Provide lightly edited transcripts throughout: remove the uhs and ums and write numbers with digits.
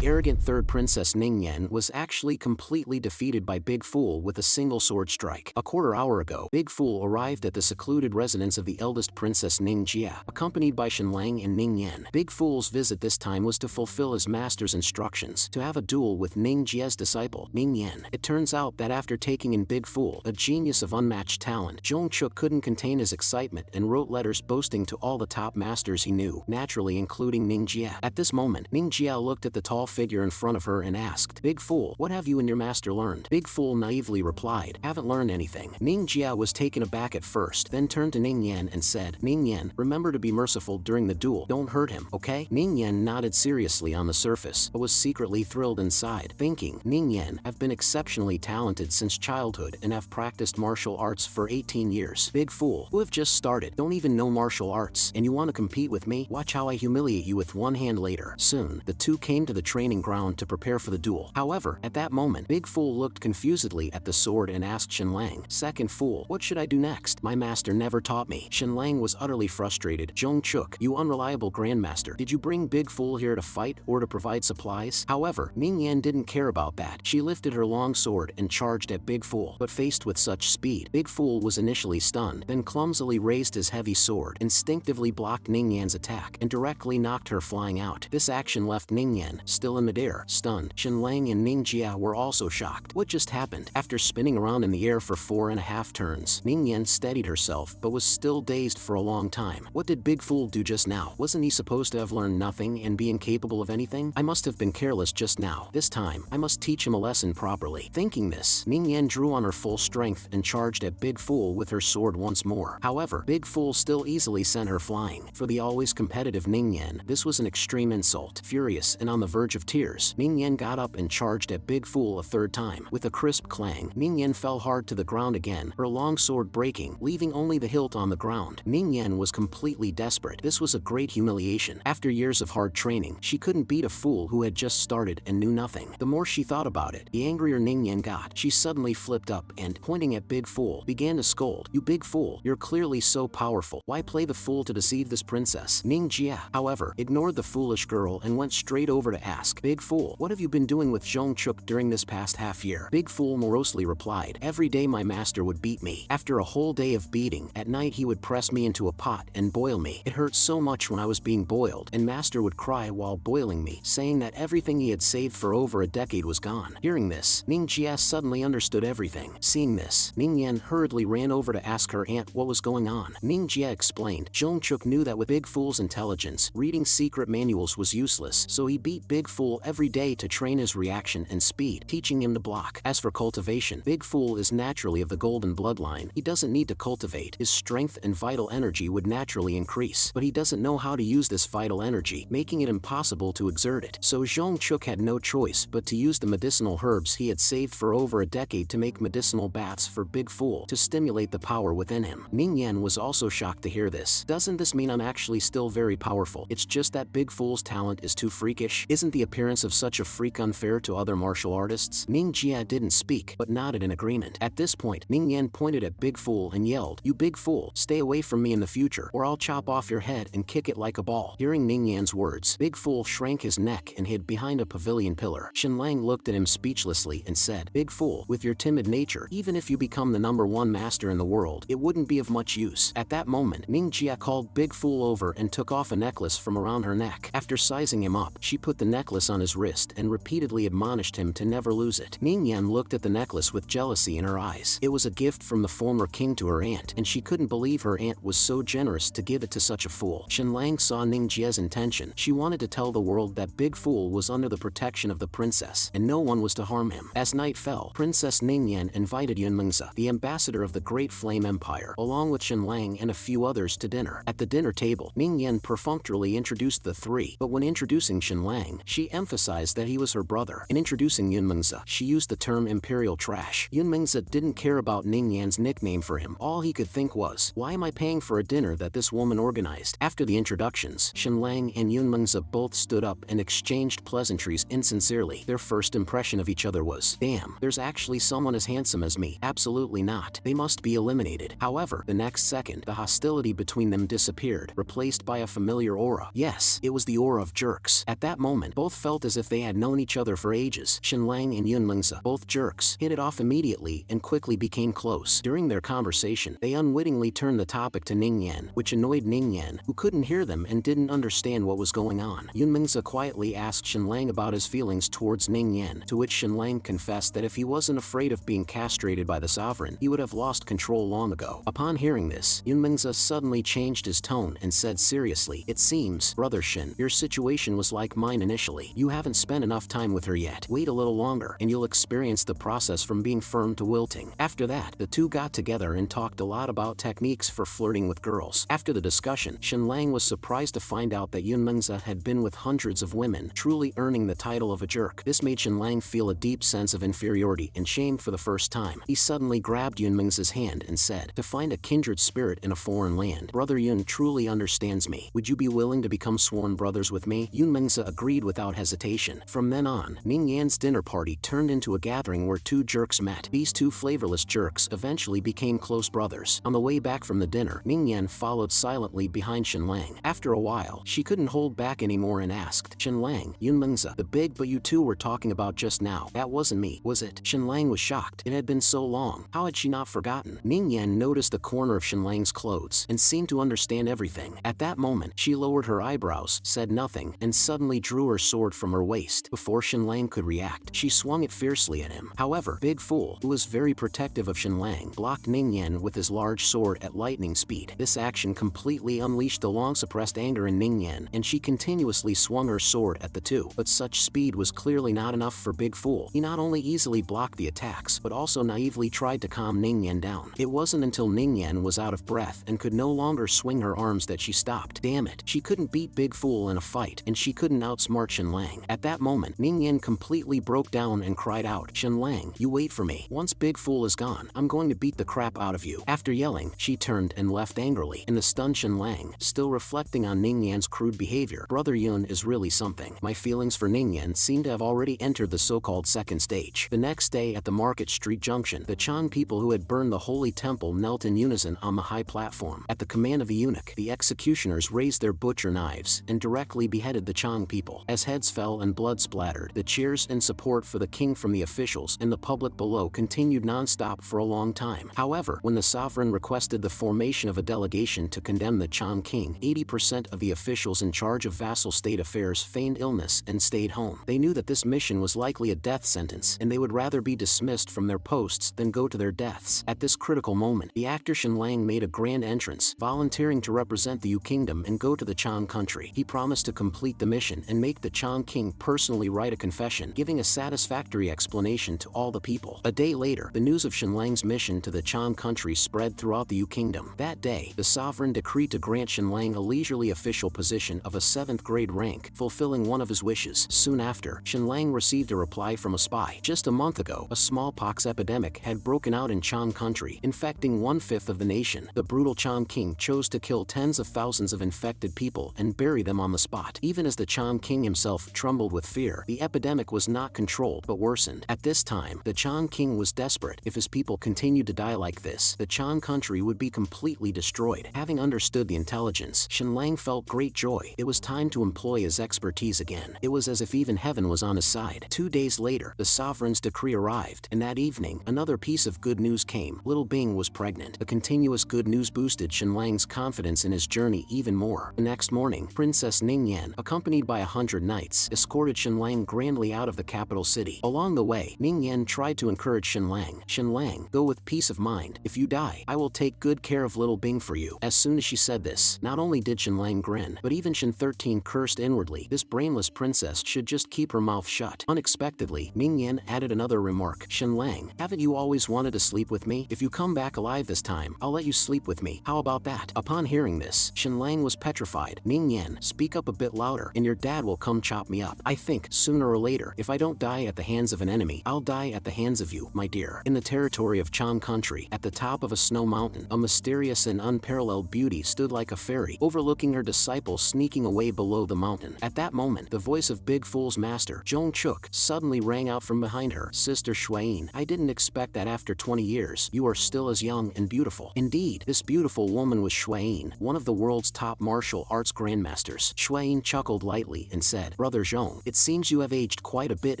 The arrogant third princess Ning Yen was actually completely defeated by Big Fool with a single sword strike. A quarter hour ago, Big Fool arrived at the secluded residence of the eldest princess Ning Jia, accompanied by Shenlang and Ning Yen. Big Fool's visit this time was to fulfill his master's instructions to have a duel with Ning Jia's disciple, Ning Yen. It turns out that after taking in Big Fool, a genius of unmatched talent, Zhong Chuk couldn't contain his excitement and wrote letters boasting to all the top masters he knew, naturally including Ning Jia. At this moment, Ning Jia looked at the tall figure in front of her and asked, "Big Fool, what have you and your master learned?" Big Fool naively replied, "Haven't learned anything." Ning Jia was taken aback at first, then turned to Ning Yen and said, "Ning Yen, remember to be merciful during the duel. Don't hurt him, okay?" Ning Yen nodded seriously on the surface, but was secretly thrilled inside, thinking, Ning Yen have been exceptionally talented since childhood and have practiced martial arts for 18 years. Big Fool, who have just started, don't even know martial arts, and you want to compete with me? Watch how I humiliate you with one hand later. Soon, the two came to the training ground to prepare for the duel. However, at that moment, Big Fool looked confusedly at the sword and asked Shenlang, "Second Fool, what should I do next? My master never taught me." Shenlang was utterly frustrated. "Zhong Chuk, you unreliable Grandmaster, did you bring Big Fool here to fight or to provide supplies?" However, Ning Yen didn't care about that. She lifted her long sword and charged at Big Fool, but faced with such speed, Big Fool was initially stunned, then clumsily raised his heavy sword, instinctively blocked Ning Yan's attack, and directly knocked her flying out. This action left Ning Yen, still in midair, stunned. Shenlang and Ning Jia were also shocked. What just happened? After spinning around in the air for 4.5 turns, Ning Yen steadied herself but was still dazed for a long time. What did Big Fool do just now? Wasn't he supposed to have learned nothing and be incapable of anything? I must have been careless just now. This time, I must teach him a lesson properly. Thinking this, Ning Yen drew on her full strength and charged at Big Fool with her sword once more. However, Big Fool still easily sent her flying. For the always competitive Ning Yen, this was an extreme insult. Furious and on the verge of tears, Ning Yen got up and charged at Big Fool a third time. With a crisp clang, Ning Yen fell hard to the ground again, her long sword breaking, leaving only the hilt on the ground. Ning Yen was completely desperate. This was a great humiliation. After years of hard training, she couldn't beat a fool who had just started and knew nothing. The more she thought about it, the angrier Ning Yen got. She suddenly flipped up and, pointing at Big Fool, began to scold. "You big fool, you're clearly so powerful. Why play the fool to deceive this princess?" Ning Jia, however, ignored the foolish girl and went straight over to ask, "Big Fool, what have you been doing with Zhong Chuk during this past half year?" Big Fool morosely replied, "Every day my master would beat me. After a whole day of beating, at night he would press me into a pot and boil me. It hurt so much when I was being boiled, and master would cry while boiling me, saying that everything he had saved for over a decade was gone." Hearing this, Ning Jia suddenly understood everything. Seeing this, Ning Yen hurriedly ran over to ask her aunt what was going on. Ning Jia explained, Zhong Chuk knew that with Big Fool's intelligence, reading secret manuals was useless, so he beat Big Fool every day to train his reaction and speed, teaching him to block. As for cultivation, Big Fool is naturally of the golden bloodline. He doesn't need to cultivate. His strength and vital energy would naturally increase, but he doesn't know how to use this vital energy, making it impossible to exert it. So Zhong Chuk had no choice but to use the medicinal herbs he had saved for over a decade to make medicinal baths for Big Fool to stimulate the power within him. Ning Yen was also shocked to hear this. "Doesn't this mean I'm actually still very powerful? It's just that Big Fool's talent is too freakish? Isn't the appearance of such a freak unfair to other martial artists?" Ning Jia didn't speak, but nodded in agreement. At this point, Ning Yen pointed at Big Fool and yelled, "You big fool, stay away from me in the future, or I'll chop off your head and kick it like a ball." Hearing Ning Yan's words, Big Fool shrank his neck and hid behind a pavilion pillar. Shenlang looked at him speechlessly and said, "Big Fool, with your timid nature, even if you become the #1 master in the world, it wouldn't be of much use." At that moment, Ning Jia called Big Fool over and took off a necklace from around her neck. After sizing him up, she put the necklace on his wrist and repeatedly admonished him to never lose it. Ning Yen looked at the necklace with jealousy in her eyes. It was a gift from the former king to her aunt, and she couldn't believe her aunt was so generous to give it to such a fool. Shenlang saw Ning Jia's intention. She wanted to tell the world that Big Fool was under the protection of the princess, and no one was to harm him. As night fell, Princess Ning Yen invited Yunmengzi, the ambassador of the Great Flame Empire, along with Shenlang and a few others to dinner. At the dinner table, Ning Yen perfunctorily introduced the three, but when introducing Shenlang, she emphasized that he was her brother. In introducing Yunmengzi, she used the term imperial trash. Yunmengzi didn't care about Ning Yan's nickname for him. All he could think was, why am I paying for a dinner that this woman organized? After the introductions, Shenlang and Yunmengzi both stood up and exchanged pleasantries insincerely. Their first impression of each other was, damn, there's actually someone as handsome as me. Absolutely not. They must be eliminated. However, the next second, the hostility between them disappeared, replaced by a familiar aura. Yes, it was the aura of jerks. At that moment, both both felt as if they had known each other for ages. Shenlang and Yunmengza, both jerks, hit it off immediately and quickly became close. During their conversation, they unwittingly turned the topic to Ningyan, which annoyed Ningyan, who couldn't hear them and didn't understand what was going on. Yunmengza quietly asked Shenlang about his feelings towards Ningyan, to which Shenlang confessed that if he wasn't afraid of being castrated by the sovereign, he would have lost control long ago. Upon hearing this, Yunmengza suddenly changed his tone and said seriously, "It seems, Brother Shin, your situation was like mine initially. You haven't spent enough time with her yet. Wait a little longer, and you'll experience the process from being firm to wilting." After that, the two got together and talked a lot about techniques for flirting with girls. After the discussion, Shenlang was surprised to find out that Yunmengza had been with hundreds of women, truly earning the title of a jerk. This made Shenlang feel a deep sense of inferiority and shame for the first time. He suddenly grabbed Yunmengza's hand and said, "To find a kindred spirit in a foreign land, Brother Yun truly understands me. Would you be willing to become sworn brothers with me?" Yunmengza agreed without hesitation. From then on, Ningyan's dinner party turned into a gathering where two jerks met. These two flavorless jerks eventually became close brothers. On the way back from the dinner, Ningyan followed silently behind Shenlang. After a while, she couldn't hold back anymore and asked, "Shenlang, Yunmengza, the big but you two were talking about just now, that wasn't me, was it?" Shenlang was shocked. It had been so long. How had she not forgotten? Ningyan noticed the corner of Shenlang's clothes and seemed to understand everything. At that moment, she lowered her eyebrows, said nothing, and suddenly drew her sword from her waist. Before Shenlang could react, she swung it fiercely at him. However, Big Fool, who was very protective of Shenlang, blocked Ningyan with his large sword at lightning speed. This action completely unleashed the long-suppressed anger in Ningyan, and she continuously swung her sword at the two. But such speed was clearly not enough for Big Fool. He not only easily blocked the attacks, but also naively tried to calm Ningyan down. It wasn't until Ningyan was out of breath and could no longer swing her arms that she stopped. Damn it, she couldn't beat Big Fool in a fight, and she couldn't outsmart Shenlang. At that moment, Ningyan completely broke down and cried out, "Shenlang, you wait for me. Once Big Fool is gone, I'm going to beat the crap out of you." After yelling, she turned and left angrily. In the stunned Shenlang, still reflecting on Ningyan's crude behavior, Brother Yun is really something. My feelings for Ningyan seem to have already entered the so-called second stage. The next day at the Market Street Junction, the Chang people who had burned the holy temple knelt in unison on the high platform. At the command of the eunuch, the executioners raised their butcher knives and directly beheaded the Chang people. As heads fell and blood splattered, the cheers and support for the king from the officials and the public below continued non-stop for a long time. However, when the sovereign requested the formation of a delegation to condemn the Chang King, 80% of the officials in charge of vassal state affairs feigned illness and stayed home. They knew that this mission was likely a death sentence, and they would rather be dismissed from their posts than go to their deaths. At this critical moment, the actor Shenlang made a grand entrance, volunteering to represent the Yu Kingdom and go to the Chang country. He promised to complete the mission and make the Chang King personally write a confession, giving a satisfactory explanation to all the people. A day later, the news of Shenlang's mission to the Chang country spread throughout the Yu Kingdom. That day, the sovereign decreed to grant Shenlang a leisurely official position of a 7th grade rank, fulfilling one of his wishes. Soon after, Shenlang received a reply from a spy. Just a month ago, a smallpox epidemic had broken out in Chang country, infecting 1/5 of the nation. The brutal Chang King chose to kill tens of thousands of infected people and bury them on the spot. Even as the Chang King himself trembled with fear, the epidemic was not controlled but worsened. At this time, the Chang King was desperate. If his people continued to die like this, the Chang country would be completely destroyed. Having understood the intelligence, Shenlang felt great joy. It was time to employ his expertise again. It was as if even heaven was on his side. 2 days later, the sovereign's decree arrived, and that evening, another piece of good news came. Little Bing was pregnant. The continuous good news boosted Shenlang's confidence in his journey even more. The next morning, Princess Ningyan, accompanied by 100 knights, escorted Shenlang grandly out of the capital city. Along the way, Ningyan tried to encourage Shenlang. "Shenlang, go with peace of mind. If you die, I will take good care of little Bing for you." As soon as she said this, not only did Shenlang grin, but even Shen 13 cursed inwardly. This brainless princess should just keep her mouth shut. Unexpectedly, Ningyan added another remark. "Shenlang, haven't you always wanted to sleep with me? If you come back alive this time, I'll let you sleep with me. How about that?" Upon hearing this, Shenlang was petrified. "Ningyan, speak up a bit louder, and your dad will come chop me up. I think, sooner or later, if I don't die at the hands of an enemy, I'll die at the hands of you, my dear." In the territory of Chang country, at the top of a snow mountain, a mysterious and unparalleled beauty stood like a fairy, overlooking her disciple sneaking away below the mountain. At that moment, the voice of Big Fool's master, Jong Chuk, suddenly rang out from behind her. "Sister Shuayin, I didn't expect that after 20 years, you are still as young and beautiful." Indeed, this beautiful woman was Shuayin, one of the world's top martial arts grandmasters. Shuayin chuckled lightly and said, Brother Zhong, it seems you have aged quite a bit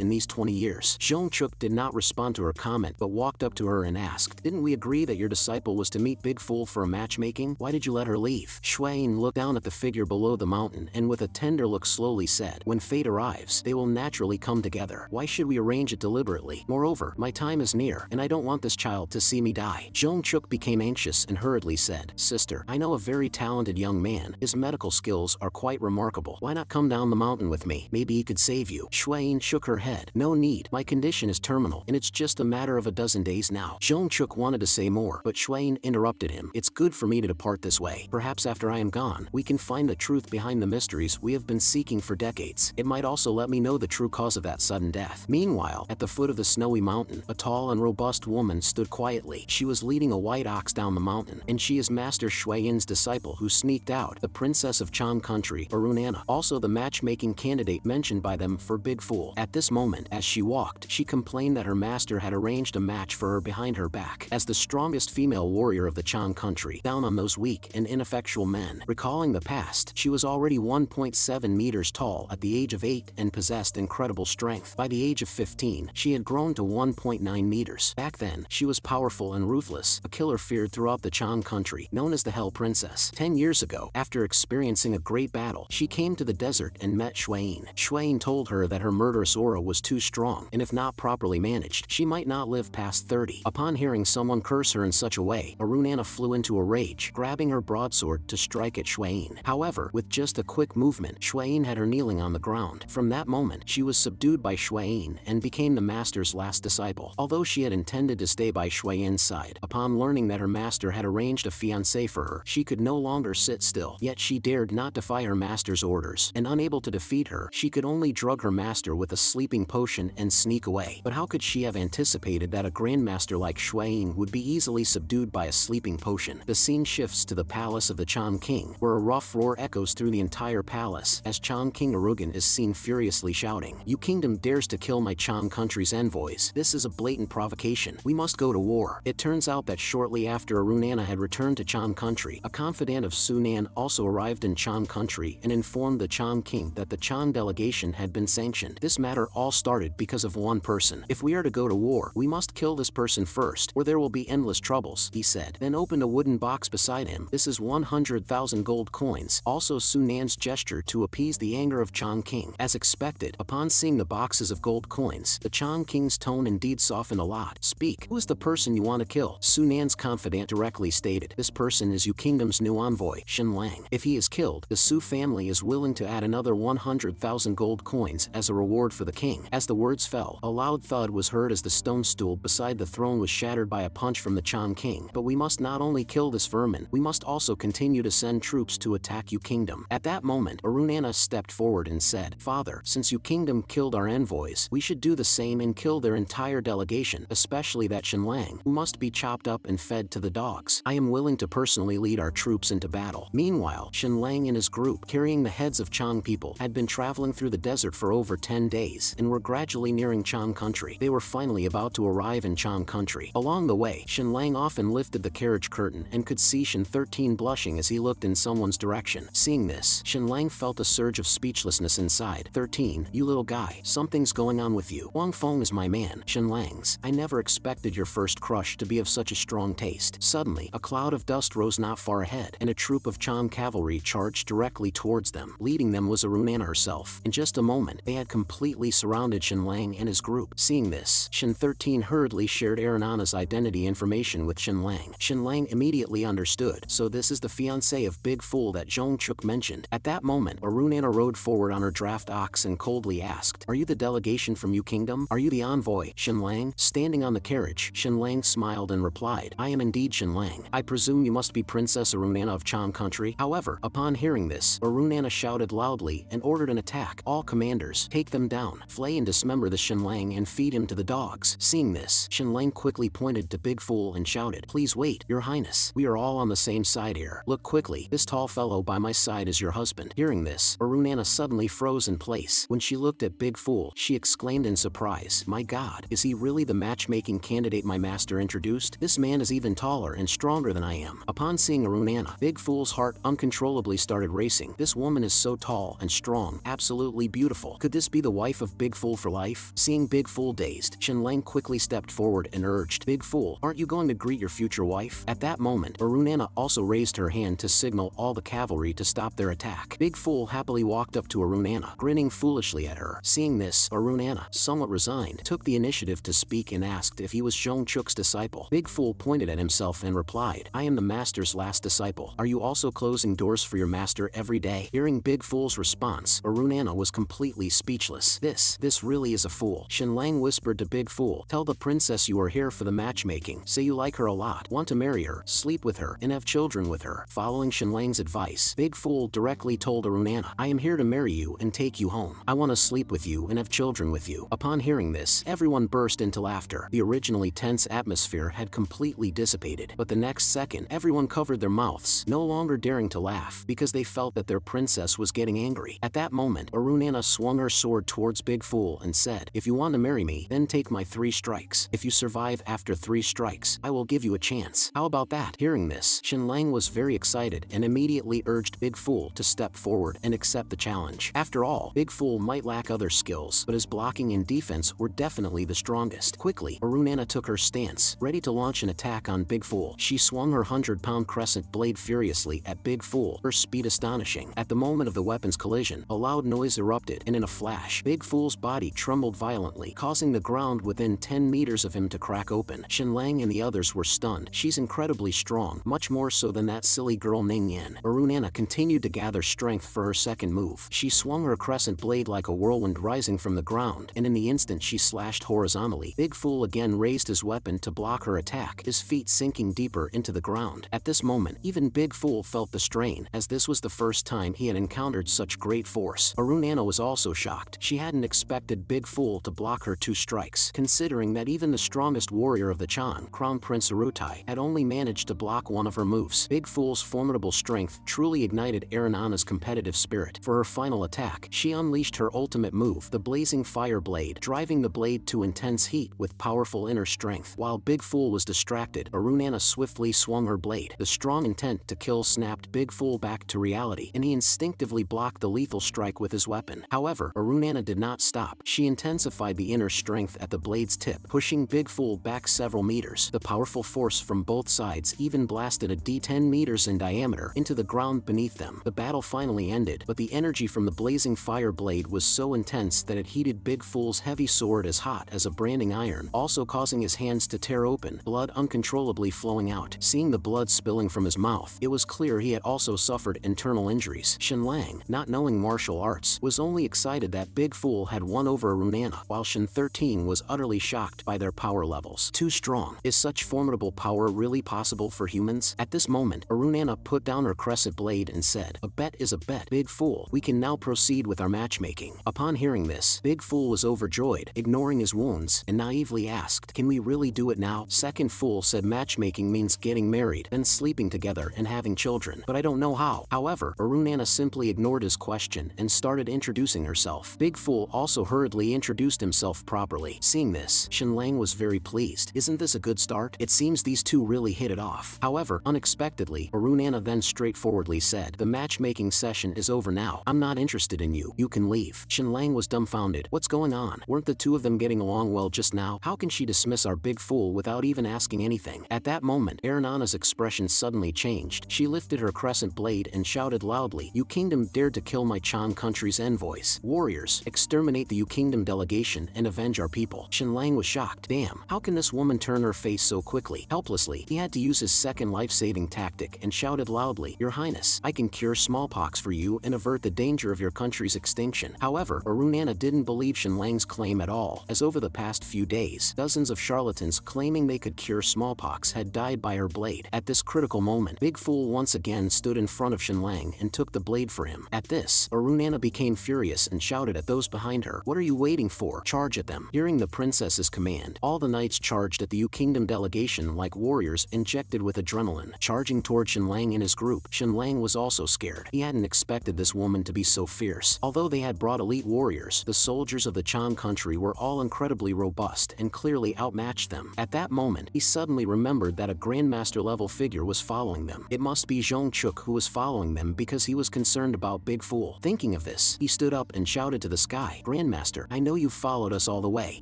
in these 20 years. Zhong Chuk did not respond to her comment but walked up to her and asked, didn't we agree that your disciple was to meet Big Fool for a matchmaking? Why did you let her leave? Xueyin looked down at the figure below the mountain and with a tender look slowly said, when fate arrives, they will naturally come together. Why should we arrange it deliberately? Moreover, my time is near, and I don't want this child to see me die. Zhong Chuk became anxious and hurriedly said, Sister, I know a very talented young man. His medical skills are quite remarkable. Why not come down the mountain with me? Maybe he could save you. Xueyin shook her head. No need. My condition is terminal, and it's just a matter of a dozen days now. Zhong Chuk wanted to say more, but Xueyin interrupted him. It's good for me to depart this way. Perhaps after I am gone, we can find the truth behind the mysteries we have been seeking for decades. It might also let me know the true cause of that sudden death. Meanwhile, at the foot of the snowy mountain, a tall and robust woman stood quietly. She was leading a white ox down the mountain, and she is Master Xueyin's disciple who sneaked out, the princess of Chang country, Aruna, also the matchmaking candidate mentioned by them for Big Fool. At this moment, as she walked, she complained that her master had arranged a match for her behind her back. As the strongest female warrior of the Chang country, down on those weak and ineffectual men. Recalling the past, she was already 1.7 meters tall at the age of 8 and possessed incredible strength. By the age of 15, she had grown to 1.9 meters. Back then, she was powerful and ruthless, a killer feared throughout the Chang country, known as the Hell Princess. 10 years ago, after experiencing a great battle, she came to the desert and met Xueyin. Xueyin told her that her murderous aura was too strong, and if not properly managed, she might not live past 30. Upon hearing someone curse her in such a way, Aruna flew into a rage, grabbing her broadsword to strike at Xueyin. However, with just a quick movement, Xueyin had her kneeling on the ground. From that moment, she was subdued by Xueyin and became the master's last disciple. Although she had intended to stay by Xueyin's side, upon learning that her master had arranged a fiancé for her, she could no longer sit still. Yet she dared not defy her master's orders, and unable to defeat her, she could only drug her master with a sleeping potion and sneak away. But how could she have anticipated that a grandmaster like Xueyin would be easily subdued by a sleeping potion? The scene shifts to the palace of the Chang King, where a rough roar echoes through the entire palace as Chang King Arugan is seen furiously shouting, "You kingdom dares to kill my Chang country's envoys. This is a blatant provocation. We must go to war." It turns out that shortly after Aruna had returned to Chang country, a confidant of Sunan also arrived in Chang country and informed the Chang King that the Chang delegation had been sanctioned. This matter all started because of one person. "If we are to go to war, we must kill this person first, or there will be endless troubles," he said, then opened a wooden box beside him. "This is 100,000 gold coins." Also Sunan's gesture to appease the anger of Chang King. As expected, upon seeing the boxes of gold coins, the Chang King's tone indeed softened a lot. "Speak. Who is the person you want to kill?" Sunan's confidant directly stated, "This person is Yu Kingdom's new envoy, Shen Lang. If he is killed, the Su family is willing to add another 100,000 gold coins as a reward for the king." As the words fell, a loud thud was heard as the stone stool beside the throne was shattered by a punch from the Chang King. "But we must not only kill this vermin, we must also continue to send troops to attack Yu Kingdom." At that moment, Aruna stepped forward and said, "Father, since Yu Kingdom killed our envoys, we should do the same and kill their entire delegation, especially that Shen Lang, who must be chopped up and fed to the dogs. I am willing to personally lead our troops into battle." Meanwhile, Shen Lang and his group, carrying the heads of Chang people, had been traveling through the desert for over 10 days and were gradually nearing Chang country. They were finally about to arrive in Chang country. Along the way, Shen Lang often lifted the carriage curtain and could see Shen 13 blushing as he looked in someone's direction. Seeing this, Shen Lang felt a surge of speechlessness inside. 13, you little guy, something's going on with you. Wang Feng is my man, Shen Lang's. I never expected your first crush to be of such a strong taste. Suddenly, a cloud of dust rose not far ahead, and a troop of Chang cavalry charged directly towards them. Leading them was Aruna herself. In just a moment, they had completely surrounded Shen Lang and his group. Seeing this, Shen 13 hurriedly shared Aruna's identity information with Shen Lang. Shen Lang immediately understood, so this is the fiancé of Big Fool that Zhong Chuk mentioned. At that moment, Aruna rode forward on her draft ox and coldly asked, "Are you the delegation from Yu Kingdom? Are you the envoy, Shen Lang?" Standing on the carriage, Shen Lang smiled and replied, "I am indeed Shen Lang. I presume you must be Princess Aruna of Chang country." However, upon hearing this, Aruna shouted loudly and ordered an attack. "All commanders, take them down, flay and dismember the Shen Lang and feed him to the dogs." Seeing this, Shen Lang quickly pointed to Big Fool and shouted, "Please wait, your highness. We are all on the same side here. Look quickly, this tall fellow by my side is your husband." Hearing this, Aruna suddenly froze in place. When she looked at Big Fool, she exclaimed in surprise, "My God, is he really the matchmaking candidate my master introduced? This man is even taller and stronger than I am." Upon seeing Aruna, Big Fool's heart uncontrollably started racing. This woman is so tall and strong, absolutely beautiful. Could this be the wife of Big Fool for life? Seeing Big Fool dazed, Shenlang quickly stepped forward and urged, Big Fool, aren't you going to greet your future wife? At that moment, Aruna also raised her hand to signal all the cavalry to stop their attack. Big Fool happily walked up to Aruna, grinning foolishly at her. Seeing this, Aruna, somewhat resigned, took the initiative to speak and asked if he was Jungkook's disciple. Big Fool pointed at himself and replied, I am the master's last disciple. Are you also closing doors for your master every day? Hearing Big Fool's response, Aruna was completely speechless. This really is a fool. Shenlang whispered to Big Fool, tell the princess you are here for the matchmaking. Say you like her a lot, want to marry her, sleep with her, and have children with her. Following Shenlang's advice, Big Fool directly told Aruna, I am here to marry you and take you home. I want to sleep with you and have children with you. Upon hearing this, everyone burst into laughter. The originally tense atmosphere had completely dissipated, but the next second, everyone covered their mouths, no longer daring to laugh because they felt that their princess was getting angry. At that moment, Aruna swung her sword towards Big Fool and said, if you want to marry me, then take my 3 strikes. If you survive after 3 strikes, I will give you a chance. How about that? Hearing this, Shenlang was very excited and immediately urged Big Fool to step forward and accept the challenge. After all, Big Fool might lack other skills, but his blocking and defense were definitely the strongest. Quickly, Aruna took her stance, ready to launch an attack on Big Fool. She swung her 100-pound crescent blade furiously at Big Fool, her speed astonishing. At the moment of the weapon's collision, a loud noise erupted, and in a flash, Big Fool's body trembled violently, causing the ground within 10 meters of him to crack open. Shenlang and the others were stunned. She's incredibly strong, much more so than that silly girl Ning Yen. Aruna continued to gather strength for her second move. She swung her crescent blade like a whirlwind rising from the ground, and in the instant she slashed horizontally. Big Fool again raised his weapon to block her attack, his feet sinking deeper into the ground. At this moment, even Big Fool felt the strain, as this was the first time he had encountered such great force. Aruna was also shocked. She hadn't expected Big Fool to block her 2 strikes, considering that even the strongest warrior of the Chan, Crown Prince Arutai, had only managed to block one of her moves. Big Fool's formidable strength truly ignited Aruna's competitive spirit. For her final attack, she unleashed her ultimate move, the blazing fire blade, driving the blade to intense heat with powerful inner strength. While Big Fool was distracted, Aruna swiftly swung her blade. The strong intent to kill snapped Big Fool back to reality, and he instinctively blocked the lethal strike with his weapon. However, Aruna did not stop. She intensified the inner strength at the blade's tip, pushing Big Fool back several meters. The powerful force from both sides even blasted a D10 meters in diameter into the ground beneath them. The battle finally ended, but the energy from the blazing fire blade was so intense that it heated Big Fool's heavy sword as hot as a branding iron, also causing his hands to tear open, blood uncontrollably flowing out. Seeing the blood spilling from his mouth, it was clear he had also suffered internal injuries. Shenlang, not knowing martial arts, was only excited that Big Fool had won over Aruna, while Shen 13 was utterly shocked by their power levels. Too strong. Is such formidable power really possible for humans? At this moment, Aruna put down her crescent blade and said, a bet is a bet, Big Fool. We can now proceed with our matchmaking. Upon hearing this, Big Fool was overjoyed, ignoring his wounds, and naively asked, can we really do it now? Second Fool said matchmaking means getting married, then sleeping together and having children, but I don't know how. However, Aruna simply ignored his question and started introducing herself. Big Fool also hurriedly introduced himself properly. Seeing this, Shenlang was very pleased. Isn't this a good start? It seems these two really hit it off. However, unexpectedly, Aruna then straightforwardly said, the matchmaking session is over now. I'm not interested in you. You can leave. Shenlang was dumbfounded. What's going on? Weren't the two of them getting along well just now? How can she dismiss our Big Fool without even asking anything? At that moment, Aruna's expression suddenly changed. She lifted her crescent blade and shouted loudly, you kingdom dared to kill my Chan country's envoys. Warriors, exterminate the U Kingdom delegation and avenge our people. Shenlang was shocked. Damn, how can this woman turn her face so quickly? Helplessly, he had to use his second life-saving tactic and shouted loudly, Your Highness, I can cure smallpox for you and avert the danger of your country's extinction. However, Aruna didn't believe Shenlang's claim at all, as over the past few days, dozens of charlatans claiming they could cure smallpox had died by her blade. At this critical moment, Big Fool once again stood in front of Shenlang and took the blade for him. At this, Aruna became furious and shouted at those behind her, what are you waiting for? Charge at them. Hearing the princess's command, all the knights charged at the U Kingdom delegation like warriors injected with adrenaline, charging toward Shenlang and his group. Shenlang was also scared. He hadn't expected this woman to be so fierce. Although they had brought elite warriors, the soldiers of the Chan country were all incredibly robust and clearly outmatched them. At that moment, he suddenly remembered that a Grandmaster level figure was following them. It must be Jungkook who was following them because he was concerned about Big Fool. Thinking of of this, he stood up and shouted to the sky, "Grandmaster, I know you've followed us all the way.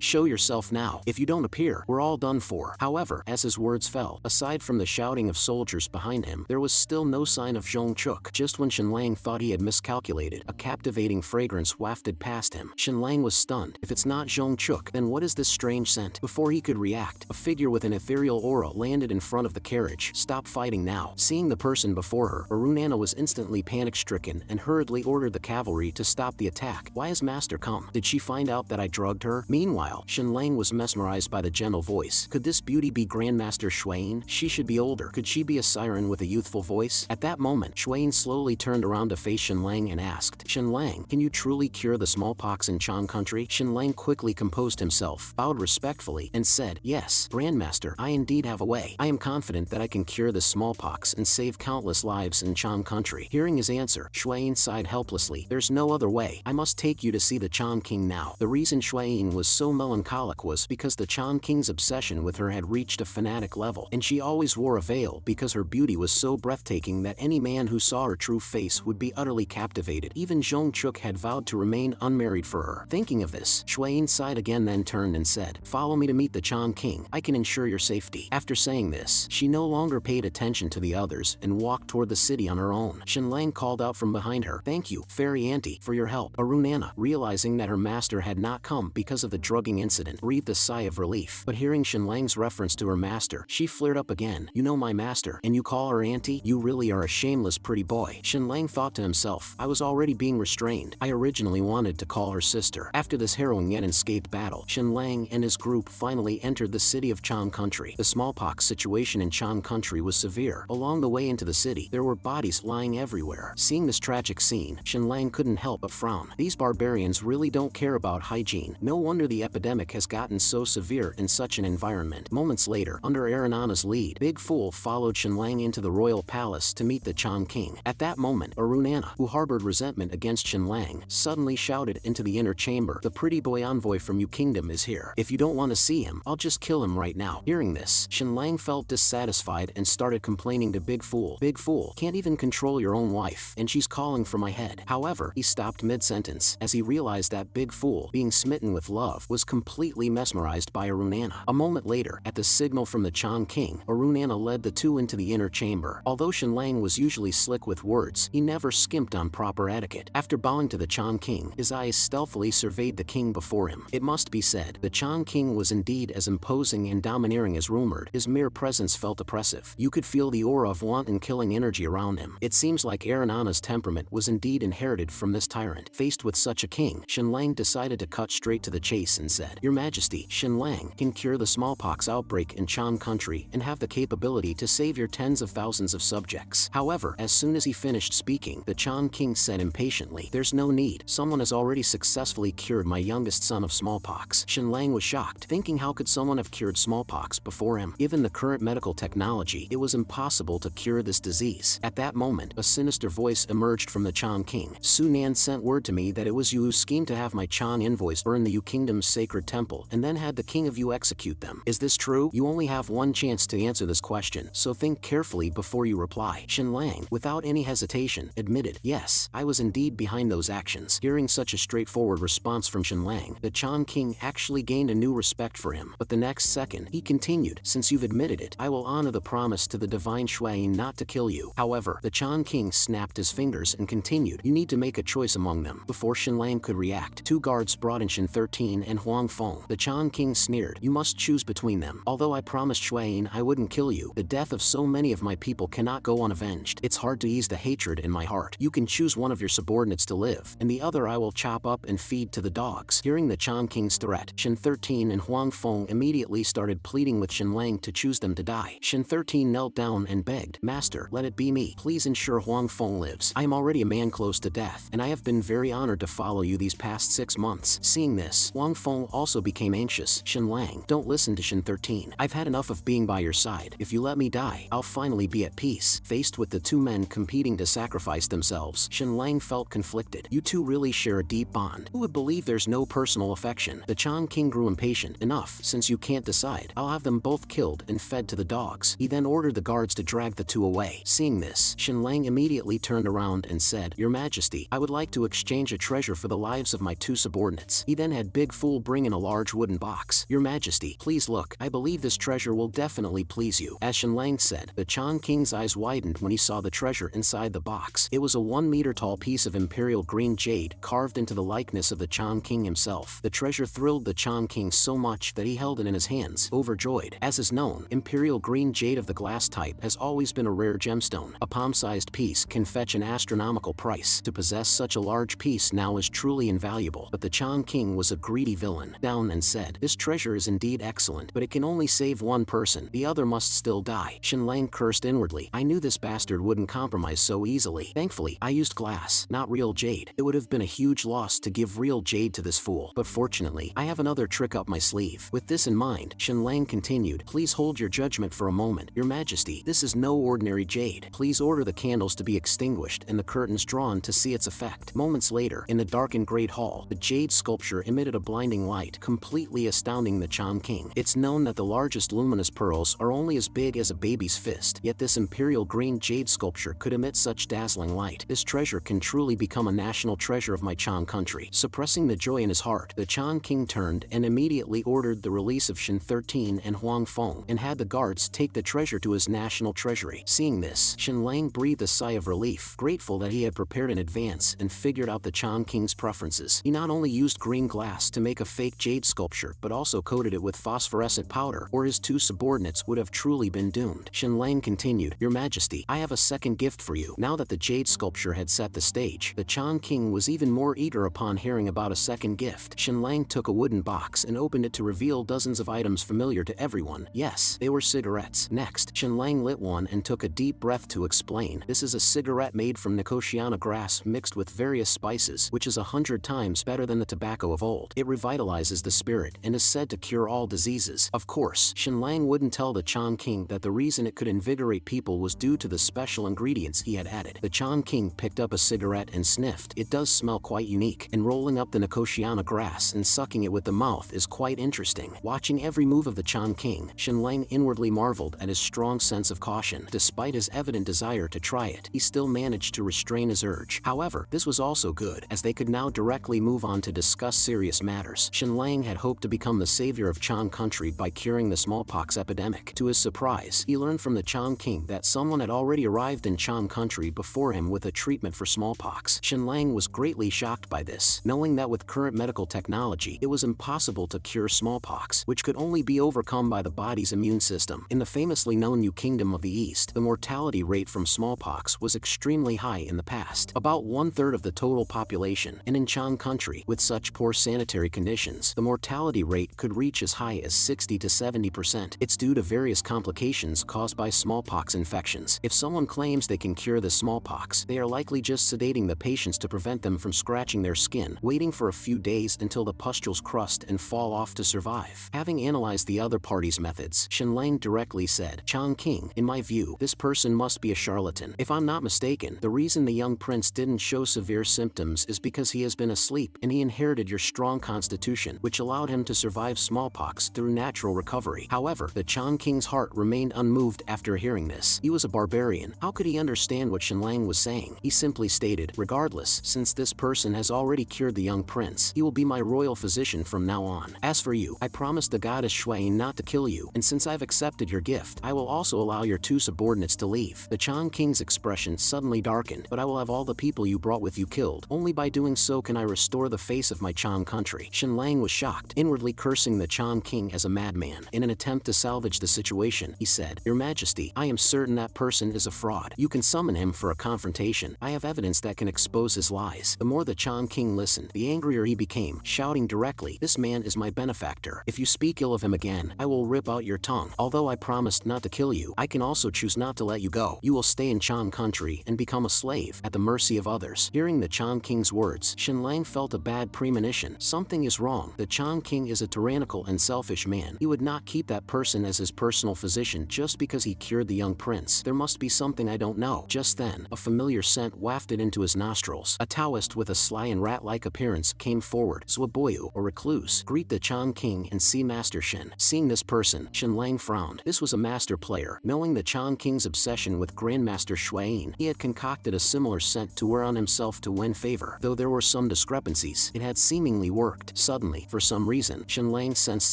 Show yourself now. If you don't appear, we're all done for." However, as his words fell, aside from the shouting of soldiers behind him, there was still no sign of Zhongchuk. Just when Shenlang thought he had miscalculated, a captivating fragrance wafted past him. Shenlang was stunned. If it's not Zhongchuk, then what is this strange scent? Before he could react, a figure with an ethereal aura landed in front of the carriage. "Stop fighting now." Seeing the person before her, Aruna was instantly panic-stricken and hurriedly ordered the cavalry to stop the attack. "Why has Master come? Did she find out that I drugged her?" Meanwhile, Shenlang was mesmerized by the gentle voice. Could this beauty be Grandmaster Xuan? She should be older. Could she be a siren with a youthful voice? At that moment, Xuan slowly turned around to face Shenlang and asked, "Shenlang, can you truly cure the smallpox in Chang country?" Shenlang quickly composed himself, bowed respectfully, and said, "Yes, Grandmaster, I indeed have a way. I am confident that I can cure the smallpox and save countless lives in Chang country." Hearing his answer, Xuan sighed helplessly. "There's no other way. I must take you to see the Chang King now." The reason Xuan was so melancholic was because the Chang King's obsession with her had reached a fanatic level, and she always wore a veil because her beauty was so breathtaking that any man who saw her true face would be utterly captivated. Even Zhongchuk had vowed to remain unmarried for her. Thinking of this, Xuan sighed again, then turned and said, "Follow me to meet the Chang King. I can ensure your safety." After saying this, she no longer paid attention to the others and walked toward the city on her own. Shenlang called out from behind her, "Thank you, Fairy Auntie, for your help." Aruna, realizing that her master had not come because of the drugging incident, breathed a sigh of relief. But hearing Shenlang's reference to her master, she flared up again. "You know my master, and you call her auntie? You really are a shameless pretty boy." Shenlang thought to himself, "I was already being restrained. I originally wanted to call her sister." After this harrowing yet unscathed battle, Shenlang and his group finally entered the city of Chang country. The smallpox situation in Chang country was severe. Along the way into the city, there were bodies lying everywhere. Seeing this tragic scene, Shenlang couldn't help but frown. These barbarians really don't care about hygiene. No wonder the epidemic has gotten so severe in such an environment. Moments later, under Aruna's lead, Big Fool followed Shenlang into the royal palace to meet the Chang King. At that moment, Aruna, who harbored resentment against Shenlang, suddenly shouted into the inner chamber, "The pretty boy envoy from your kingdom is here. If you don't want to see him, I'll just kill him right now." Hearing this, Shenlang felt dissatisfied and started complaining to Big Fool. "Big Fool, can't even control your own wife, and she's calling for my head." However, he stopped mid-sentence as he realized that Big Fool, being smitten with love, was completely mesmerized by Aruna. A moment later, at the signal from the Chang King, Aruna led the two into the inner chamber. Although Shenlang was usually slick with words, he never skimped on proper etiquette. After bowing to the Chang King, his eyes stealthily surveyed the king before him. It must be said, the Chang King was indeed as imposing and domineering as rumored. His mere presence felt oppressive. You could feel the aura of wanton killing energy around him. It seems like Aruna's temperament was indeed inherited from this tyrant. Faced with such a king, Shenlang decided to cut straight to the chase and said, "Your Majesty, Shenlang can cure the smallpox outbreak in Chang country and have the capability to save your tens of thousands of subjects." However, as soon as he finished speaking, the Chang King said impatiently, "There's no need. Someone has already successfully cured my youngest son of smallpox." Shenlang was shocked, thinking how could someone have cured smallpox before him? Given the current medical technology, it was impossible to cure this disease. At that moment, a sinister voice emerged from the Chang King. "Su Nan sent word to me that it was you who schemed to have my Chang envoys burn the Yu Kingdom's sacred temple and then had the king of Yu execute them. Is this true? You only have one chance to answer this question, so think carefully before you reply." Shenlang, without any hesitation, admitted, "Yes, I was indeed behind those actions." Hearing such a straightforward response from Shenlang, the Chang King actually gained a new respect for him. But the next second, he continued, "Since you've admitted it, I will honor the promise to the divine Xuan not to kill you." However, the Chang King snapped his fingers and continued, "You need to make a choice among them." Before Shenlang could react, two guards brought in Shen 13 and Huang Feng. The Chang King sneered, "You must choose between them. Although I promised Xuan I wouldn't kill you, the death of so many of my people cannot go unavenged. It's hard to ease the hatred in my heart. You can choose one of your subordinates to live, and the other I will chop up and feed to the dogs." Hearing the Chang King's threat, Shen 13 and Huang Feng immediately started pleading with Shenlang to choose them to die. Shen 13 knelt down and begged, "Master, let it be me. Please ensure Huang Feng lives. I am already a man close to death, and I have been very honored to follow you these past 6 months." Seeing this, Huang Feng also became anxious. "Shenlang, don't listen to Shen 13. I've had enough of being by your side. If you let me die, I'll finally be at peace." Faced with the two men competing to sacrifice themselves, Shenlang felt conflicted. You two really share a deep bond. Who would believe there's no personal affection? The Chang King grew impatient. "Enough. Since you can't decide, I'll have them both killed and fed to the dogs." He then ordered the guards to drag the two away. Seeing this, Shenlang immediately turned around and said, "Your Majesty, Majesty, I would like to exchange a treasure for the lives of my 2 subordinates. He then had Big Fool bring in a large wooden box. Your Majesty, please look. I believe this treasure will definitely please you. As Shenlang said, the Chang King's eyes widened when he saw the treasure inside the box. It was a 1-meter tall piece of imperial green jade carved into the likeness of the Chang King himself. The treasure thrilled the Chang King so much that he held it in his hands, overjoyed. As is known, imperial green jade of the glass type has always been a rare gemstone. A palm-sized piece can fetch an astronomical price. To possess such a large piece now is truly invaluable. But the Chang King was a greedy villain, down and said, "This treasure is indeed excellent, but it can only save one person. The other must still die." Shenlang cursed inwardly. I knew this bastard wouldn't compromise so easily. Thankfully, I used glass, not real jade. It would have been a huge loss to give real jade to this fool, but fortunately, I have another trick up my sleeve. With this in mind, Shenlang continued, "Please hold your judgment for a moment. Your Majesty, this is no ordinary jade. Please order the candles to be extinguished and the curtains drawn to see its effect." Moments later, in the darkened Great Hall, the jade sculpture emitted a blinding light, completely astounding the Chang King. It's known that the largest luminous pearls are only as big as a baby's fist, yet this imperial green jade sculpture could emit such dazzling light. This treasure can truly become a national treasure of my Chang country. Suppressing the joy in his heart, the Chang King turned and immediately ordered the release of Shin 13 and Huang Feng, and had the guards take the treasure to his national treasury. Seeing this, Shenlang breathed a sigh of relief, grateful that he had prepared in advance and figured out the Chang King's preferences. He not only used green glass to make a fake jade sculpture, but also coated it with phosphorescent powder, or his 2 subordinates would have truly been doomed. Shenlang continued, "Your Majesty, I have a second gift for you." Now that the jade sculpture had set the stage, the Chang King was even more eager upon hearing about a second gift. Shenlang took a wooden box and opened it to reveal dozens of items familiar to everyone. Yes, they were cigarettes. Next, Shenlang lit one and took a deep breath to explain, "This is a cigarette made from Nicotiana grass mixed with various spices, which is 100 times better than the tobacco of old. It revitalizes the spirit and is said to cure all diseases." Of course, Shenlang wouldn't tell the Chang King that the reason it could invigorate people was due to the special ingredients he had added. The Chang King picked up a cigarette and sniffed. It does smell quite unique, and rolling up the Nicotiana grass and sucking it with the mouth is quite interesting. Watching every move of the Chang King, Shenlang inwardly marveled at his strong sense of caution. Despite his evident desire to try it, he still managed to restrain his urge. However, this was also good, as they could now directly move on to discuss serious matters. Shenlang had hoped to become the savior of Chang country by curing the smallpox epidemic. To his surprise, he learned from the Chang King that someone had already arrived in Chang country before him with a treatment for smallpox. Shenlang was greatly shocked by this, knowing that with current medical technology, it was impossible to cure smallpox, which could only be overcome by the body's immune system. In the famously known New Kingdom of the East, the mortality rate from smallpox was extremely high in the past, about 1/3 of the total population, and in Chang country, with such poor sanitary conditions, the mortality rate could reach as high as 60 to 70%. It's due to various complications caused by smallpox infections. If someone claims they can cure the smallpox, they are likely just sedating the patients to prevent them from scratching their skin, waiting for a few days until the pustules crust and fall off to survive. Having analyzed the other party's methods, Shenlang directly said, "Chang King, in my view, this person must be a charlatan. If I'm not mistaken, the reason the young prince didn't show severe symptoms is because he has been asleep and he inherited your strong constitution, which allowed him to survive smallpox through natural recovery." However, the Chang King's heart remained unmoved after hearing this. He was a barbarian. How could he understand what Shenlang was saying? He simply stated, "Regardless, since this person has already cured the young prince, he will be my royal physician from now on. As for you, I promised the goddess Shui not to kill you, and since I've accepted your gift, I will also allow your 2 subordinates to leave." The Chang King's expression suddenly darkened. "But I will have all the people you brought with you killed. Only by doing so can I restore the face of my Chang country." Shenlang was shocked, inwardly cursing the Chang King as a madman. In an attempt to salvage the situation, he said, "Your Majesty, I am certain that person is a fraud. You can summon him for a confrontation. I have evidence that can expose his lies." The more the Chang King listened, the angrier he became, shouting directly, "This man is my benefactor. If you speak ill of him again, I will rip out your tongue. Although I promised not to kill you, I can also choose not to let you go. You will stay in Chang country and become a slave, at the mercy of others." Hearing the Chang King's words, Shenlang felt a bad premonition. Something is wrong. The Chang King is a tyrannical and selfish man. He would not keep that person as his personal physician just because he cured the young prince. There must be something I don't know. Just then, a familiar scent wafted into his nostrils. A Taoist with a sly and rat-like appearance came forward. Zwaboyu, or recluse, greet the Chang King and see Master Shen. Seeing this person, Shenlang frowned. This was a master player. Knowing the Chang King's obsession with Grandmaster Shuayin, he had concocted a similar scent to wear on himself to win favor. Though there were some discrepancies, it had seemingly worked. Suddenly, for some reason, Shenlang sensed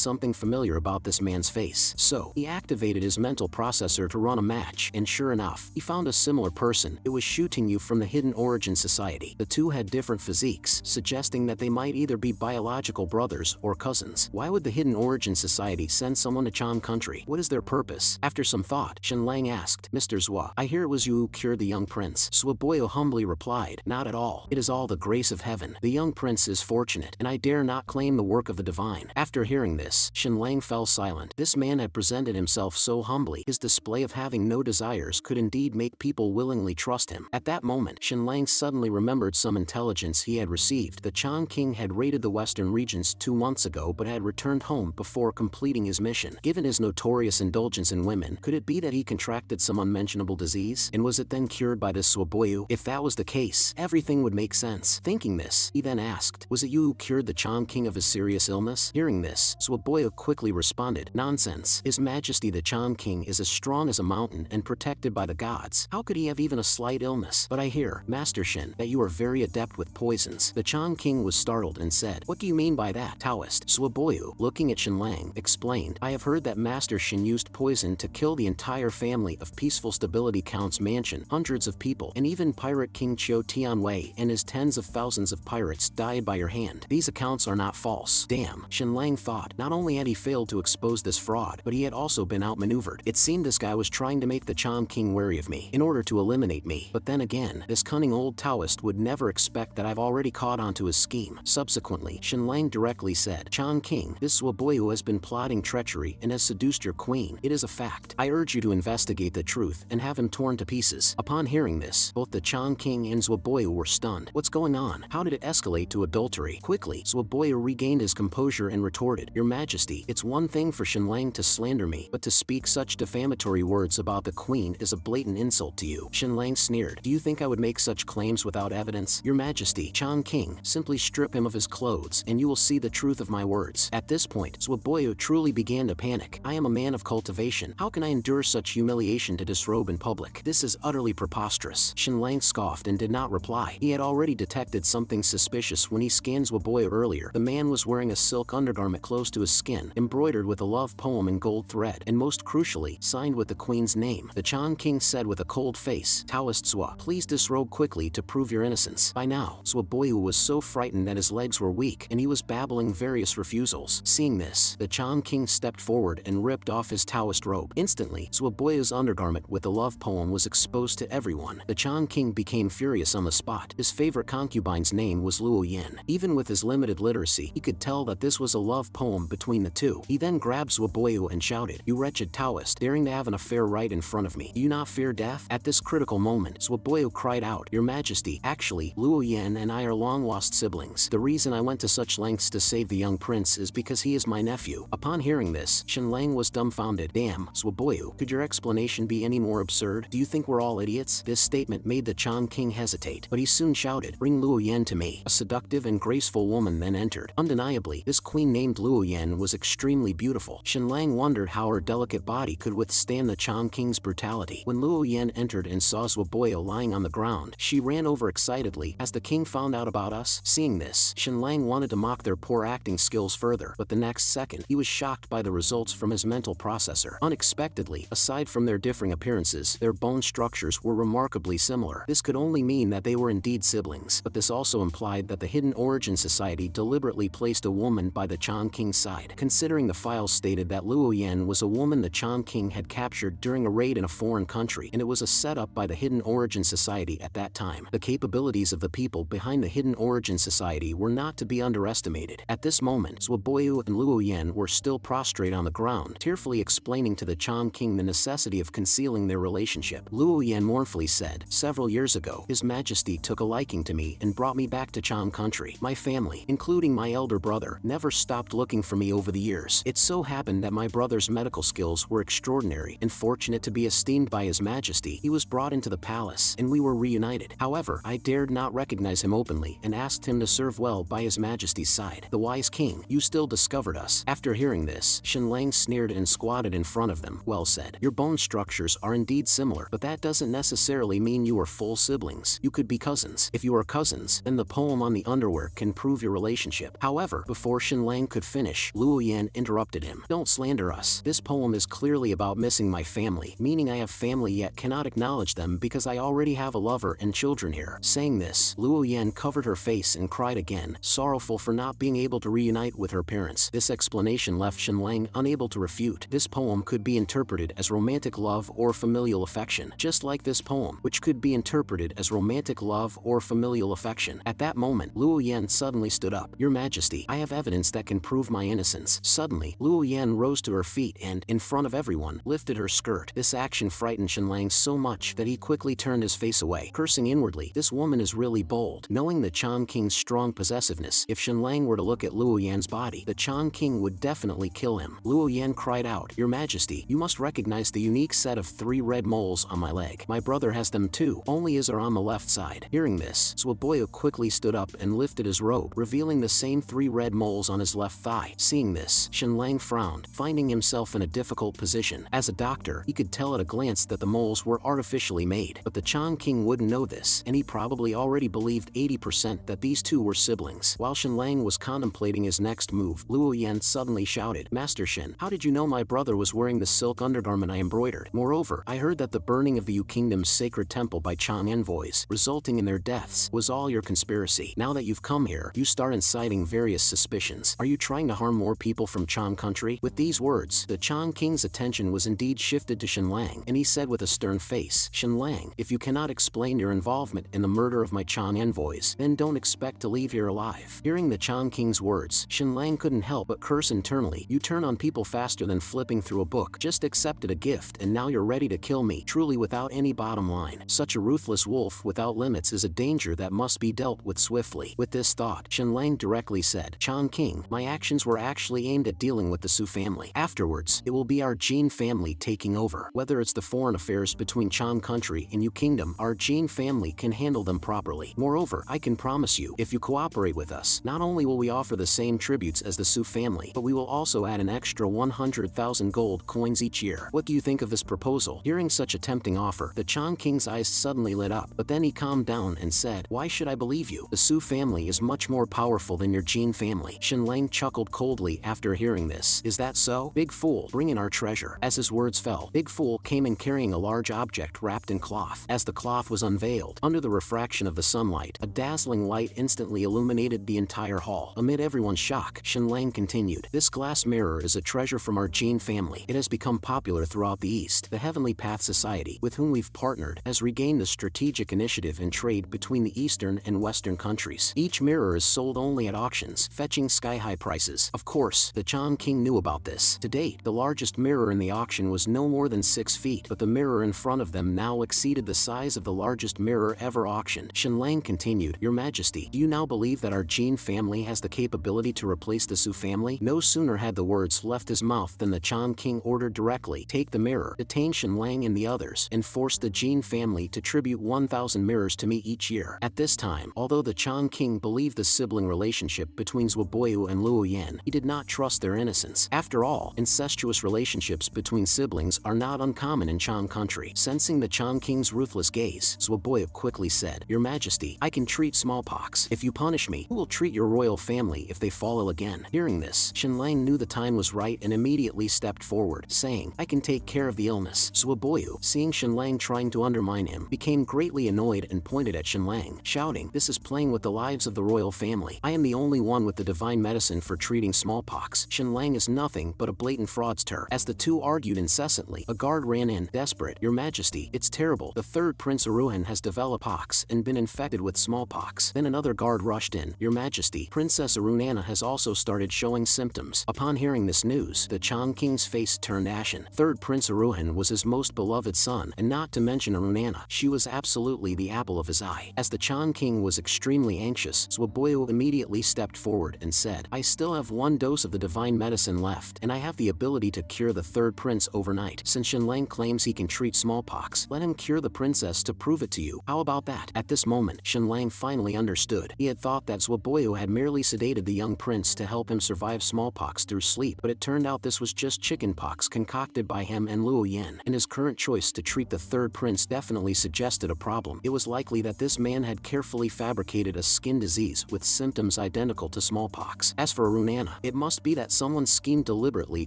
something familiar about this man's face. So, he activated his mental processor to run a match, and sure enough, he found a similar person. It was Shu Tingyu from the Hidden Origin Society. The two had different physiques, suggesting that they might either be biological brothers or cousins. Why would the Hidden Origin Society send someone to Chang country? What is their purpose? After some thought, Shenlang asked, Mr. Zhua, I hear it was you who cured the young prince. Zhuoboyo humbly replied, not at all. It is all the grace of heaven. The young prince is fortunate, and I dare not claim the work of the divine. After hearing this, Shenlang fell silent. This man had presented himself so humbly. His display of having no desires could indeed make people willingly trust him. At that moment, Shenlang suddenly remembered some intelligence he had received. The Chang King had raided the western regions 2 months ago but had returned home before completing his mission. Given his notorious indulgence in women, could it be that he contracted some unmentionable disease? And was it then cured by this Zhuoboyo? If that was the case, everything would make sense. Thinking this, he then asked, was it you who cured the Chang King of his serious illness? Hearing this, Zhuoboyo quickly responded, nonsense. His Majesty the Chang King is as strong as a mountain and protected by the gods. How could he have even a slight illness? But I hear, Master Shen, that you are very adept with poisons. The Chang King was startled and said, what do you mean by that? Taoist. Zhuoboyo, looking at Shenlang, explained, I have heard that Master Shen used poison to kill the entire family of Peaceful Stability Count's mansion, hundreds of people, and even Pirate King Qiu Tianwei and his tens of thousands of pirates died by your hand. These accounts are not false. Damn, Shenlang thought. Not only had he failed to expose this fraud, but he had also been outmaneuvered. It seemed this guy was trying to make the Chang King wary of me, in order to eliminate me. But then again, this cunning old Taoist would never expect that I've already caught on to his scheme. Subsequently, Shenlang directly said, Chang King, this Zhuoboyo has been plotting treachery and has seduced your queen. It is a fact. I urge you to investigate the truth and have him torn to pieces. Upon hearing this, both the Chang King and Zhuoboyo were stunned. What's going on? How did it escalate to adultery? Quickly, Zhuoboyo regained his composure and retorted, Your Majesty, it's one thing for Shenlang to slander me, but to speak such defamatory words about the queen is a blatant insult to you. Shenlang sneered, do you think I would make such claims without evidence? Your Majesty, Chang King, simply strip him of his clothes and you will see the truth of my words. At this point, Zhuoboyo truly began to panic. I am a man of cultivation. How can I endure such humiliation to disrobe in public? This is utterly preposterous. Shenlang scoffed and did not reply. He had already detected something suspicious when he scanned Zhuoboyo earlier. The man was wearing a silk undergarment close to his skin, embroidered with a love poem in gold thread, and most crucially, signed with the queen's name. The Chang King said with a cold face, Taoist Zhua, please disrobe quickly to prove your innocence. By now, Zhuoboyo was so frightened that his legs were weak, and he was babbling various refusals. Seeing this, the Chang King stepped forward and ripped off his Taoist robe. Instantly, Zhuoboyo's undergarment with the love poem was exposed to everyone. The Chang King became furious on the spot. His favorite concubine's name was Luo Yin. Even with his limited literacy, he could tell that this was a love poem between the two. He then grabbed Zhuoboyo and shouted, You wretched Taoist, daring to have an affair right in front of me. Do you not fear death? At this critical moment, Zhuoboyo cried out, Your Majesty, actually, Luo Yin and I are long-lost siblings. The reason I went to such lengths to save the young prince is because he is my nephew. Upon hearing this, Shenlang was dumbfounded. Damn, Zhuoboyo, could your explanation be any more absurd? Do you think we're all idiots? This statement made the Chang King hesitate, but he soon shouted, Bring Luo Yin to me. A seductive and graceful woman then entered. Undeniably, this queen named Luo Yin was extremely beautiful. Shenlang wondered how her delicate body could withstand the Chang King's brutality. When Luo Yin entered and saw Zhuoboyo lying on the ground, she ran over excitedly. Has the king found out about us? Seeing this, Shenlang wanted to mock their poor acting skills further, but the next second, he was shocked by the results from his mental processor. Unexpectedly, aside from their differing appearances, their bone structures were remarkably similar. This could only mean that they were indeed siblings, but this also implied that the Hidden Origin Society deliberately placed a woman by the Chang King's side, considering the files stated that Luo Yin was a woman the Chang King had captured during a raid in a foreign country, and it was a setup by the Hidden Origin Society at that time. The capabilities of the people behind the Hidden Origin Society were not to be underestimated. At this moment, Zhuoboyo and Luo Yin were still prostrate on the ground, tearfully explaining to the Chang King the necessity of concealing their relationship. Luo Yin mournfully said, Several years ago, His Majesty took a liking to me and brought me back to Chang country. My family, including my elder brother, never stopped looking for me over the years. It so happened that my brother's medical skills were extraordinary, and fortunate to be esteemed by His Majesty, he was brought into the palace, and we were reunited. However, I dared not recognize him openly, and asked him to serve well by His Majesty's side. The wise king, you still discovered us. After hearing this, Shenlang sneered and squatted in front of them. Well said. Your bone structures are indeed similar, but that doesn't necessarily mean you are full siblings. You could be cousins. If you are cousins, then the poem on the underwear can prove your relationship. However, before Shenlang could finish, Luo Yan interrupted him. Don't slander us. This poem is clearly about missing my family, meaning I have family yet cannot acknowledge them because I already have a lover and children here. Saying this, Luo Yan covered her face and cried again, sorrowful for not being able to reunite with her parents. This explanation left Shenlang unable to refute. This poem could be interpreted as romantic love or familial affection, just like this poem, which could be interpreted as romantic love or familial affection. At that moment, Luo Yan suddenly stood up. Your Majesty, I have evidence that can prove my innocence. Suddenly, Luo Yan rose to her feet and, in front of everyone, lifted her skirt. This action frightened Shenlang so much that he quickly turned his face away, cursing inwardly, this woman is really bold. Knowing the Chang King's strong possessiveness, if Shenlang were to look at Luo Yan's body, the Chang King would definitely kill him. Luo Yan cried out, Your Majesty, you must recognize the unique set of 3 red moles on my leg. My brother has them too, only his are on the left side. Hearing this, Zwaboyu quickly stood up and lifted his robe, revealing the same 3 red moles on his left thigh. Seeing this, Shenlang frowned, finding himself in a difficult position. As a doctor, he could tell at a glance that the moles were artificially made, but the Chang King wouldn't know this, and he probably already believed 80% that these two were siblings. While Shenlang was contemplating his next move, Luo Yan suddenly shouted, Master Shen, how did you know my brother was wearing the silk undergarment I embroidered? Moreover, I heard that the burning of the Yu Kingdom's sacred temple by Chang envoys, resulting in their deaths, was all your conspiracy. Now that you've come here, you start inciting various suspicions. Are you trying to harm more people from Chang country? With these words, the Chang King's attention was indeed shifted to Shenlang, and he said with a stern face, Shenlang, if you cannot explain your involvement in the murder of my Chang envoys, then don't expect to leave here alive. Hearing the Chang King's words, Shenlang couldn't help but curse internally. You turn on people faster than flipping through a book. Just accepted a gift and now you're ready to kill me, truly without any bottom line. Such a ruthless wolf without limits is a danger that must be dealt with swiftly. With this thought, Shenlang directly said, Chang King, my actions were actually aimed at dealing with the Su family. Afterwards, it will be our Jin family taking over. Whether it's the foreign affairs between Chang country and Yu Kingdom, our Jin family can handle them properly. Moreover, I can promise you, if you cooperate with us, not only will we offer the same tributes as the Su family, but we will also add an extra 100,000 gold coins each year. What do you think of this proposal? Hearing such a tempting offer, the Chang King's eyes suddenly lit up, but then he calmed down and said, Why should I believe you? The Su family is much more powerful than your Jin family. Shenlang chuckled coldly after hearing this. Is that so? Big fool, bring in our treasure. As his words fell, Big Fool came in carrying a large object wrapped in cloth. As the cloth was unveiled, under the refraction of the sunlight, a dazzling light instantly illuminated the entire hall. Amid everyone's shock, Shenlang continued, This glass mirror is a treasure from our Jin family. It has become popular throughout the East. The Heavenly Path Society, with whom we've partnered, has regained the strategic initiative in trade between the Eastern and Western countries. Each mirror is sold only at auctions, fetching sky-high prices. Of course, the Chang King knew about this. To date, the largest mirror in the auction was no more than 6 feet, but the mirror in front of them now exceeded the size of the largest mirror ever auctioned. Shenlang continued, Your Majesty, do you now believe that our Jin family has the capability to replace the Su family? No sooner had the words left his mouth than the Chang King ordered directly, Take the mirror, detain Shenlang and the others, and force the Jin family to tribute 1,000 mirrors to me each year. At this time, although the Chang King believed the sibling relationship between Zwaboyu and Luo Yan, he did not trust their innocence. After all, incestuous relationships between siblings are not uncommon in Chang country. Sensing the Chang King's ruthless gaze, Zwaboyu quickly said, Your Majesty, I can treat smallpox. If you punish me, who will treat your royal family if they fall ill again? Hearing this, Shenlang knew the time was right and immediately stepped forward, saying, I can take care of the illness. Zwaboyu, seeing Shenlang trying to undermine him, became greatly annoyed and pointed at Shenlang, shouting, This is playing with the lives of the royal family. I am the only one with the divine medicine for treating smallpox. Shenlang is nothing but a blatant fraudster. As the two argued incessantly, a guard ran in, desperate, Your Majesty, it's terrible. The third Prince Aruna has developed pox and been infected with smallpox. Then another guard rushed in, Your Majesty, Princess Aruna has also started showing symptoms. Upon hearing this news, the Chang King's face turned ashen. Third Prince Aruna was his most beloved son, and not to mention Aruna, she was absolutely the apple of his eye. As the Chang King was extremely anxious, Zwaboyu immediately stepped forward and said, I still have 1 dose of the divine medicine left, and I have the ability to cure the third prince overnight. Since Shenlang claims he can treat smallpox, let him cure the princess to prove it to you. How about that? At this moment, Shenlang finally understood. He had thought that Zwaboyu had merely sedated the young prince to help him survive smallpox through sleep, but it turned out this was just chickenpox concocted by him and Luo Yan, and his current choice to treat the third prince definitely suggested a problem. It was likely that this man had carefully fabricated a skin disease with symptoms identical to smallpox. As for Aruna, it must be that someone schemed deliberately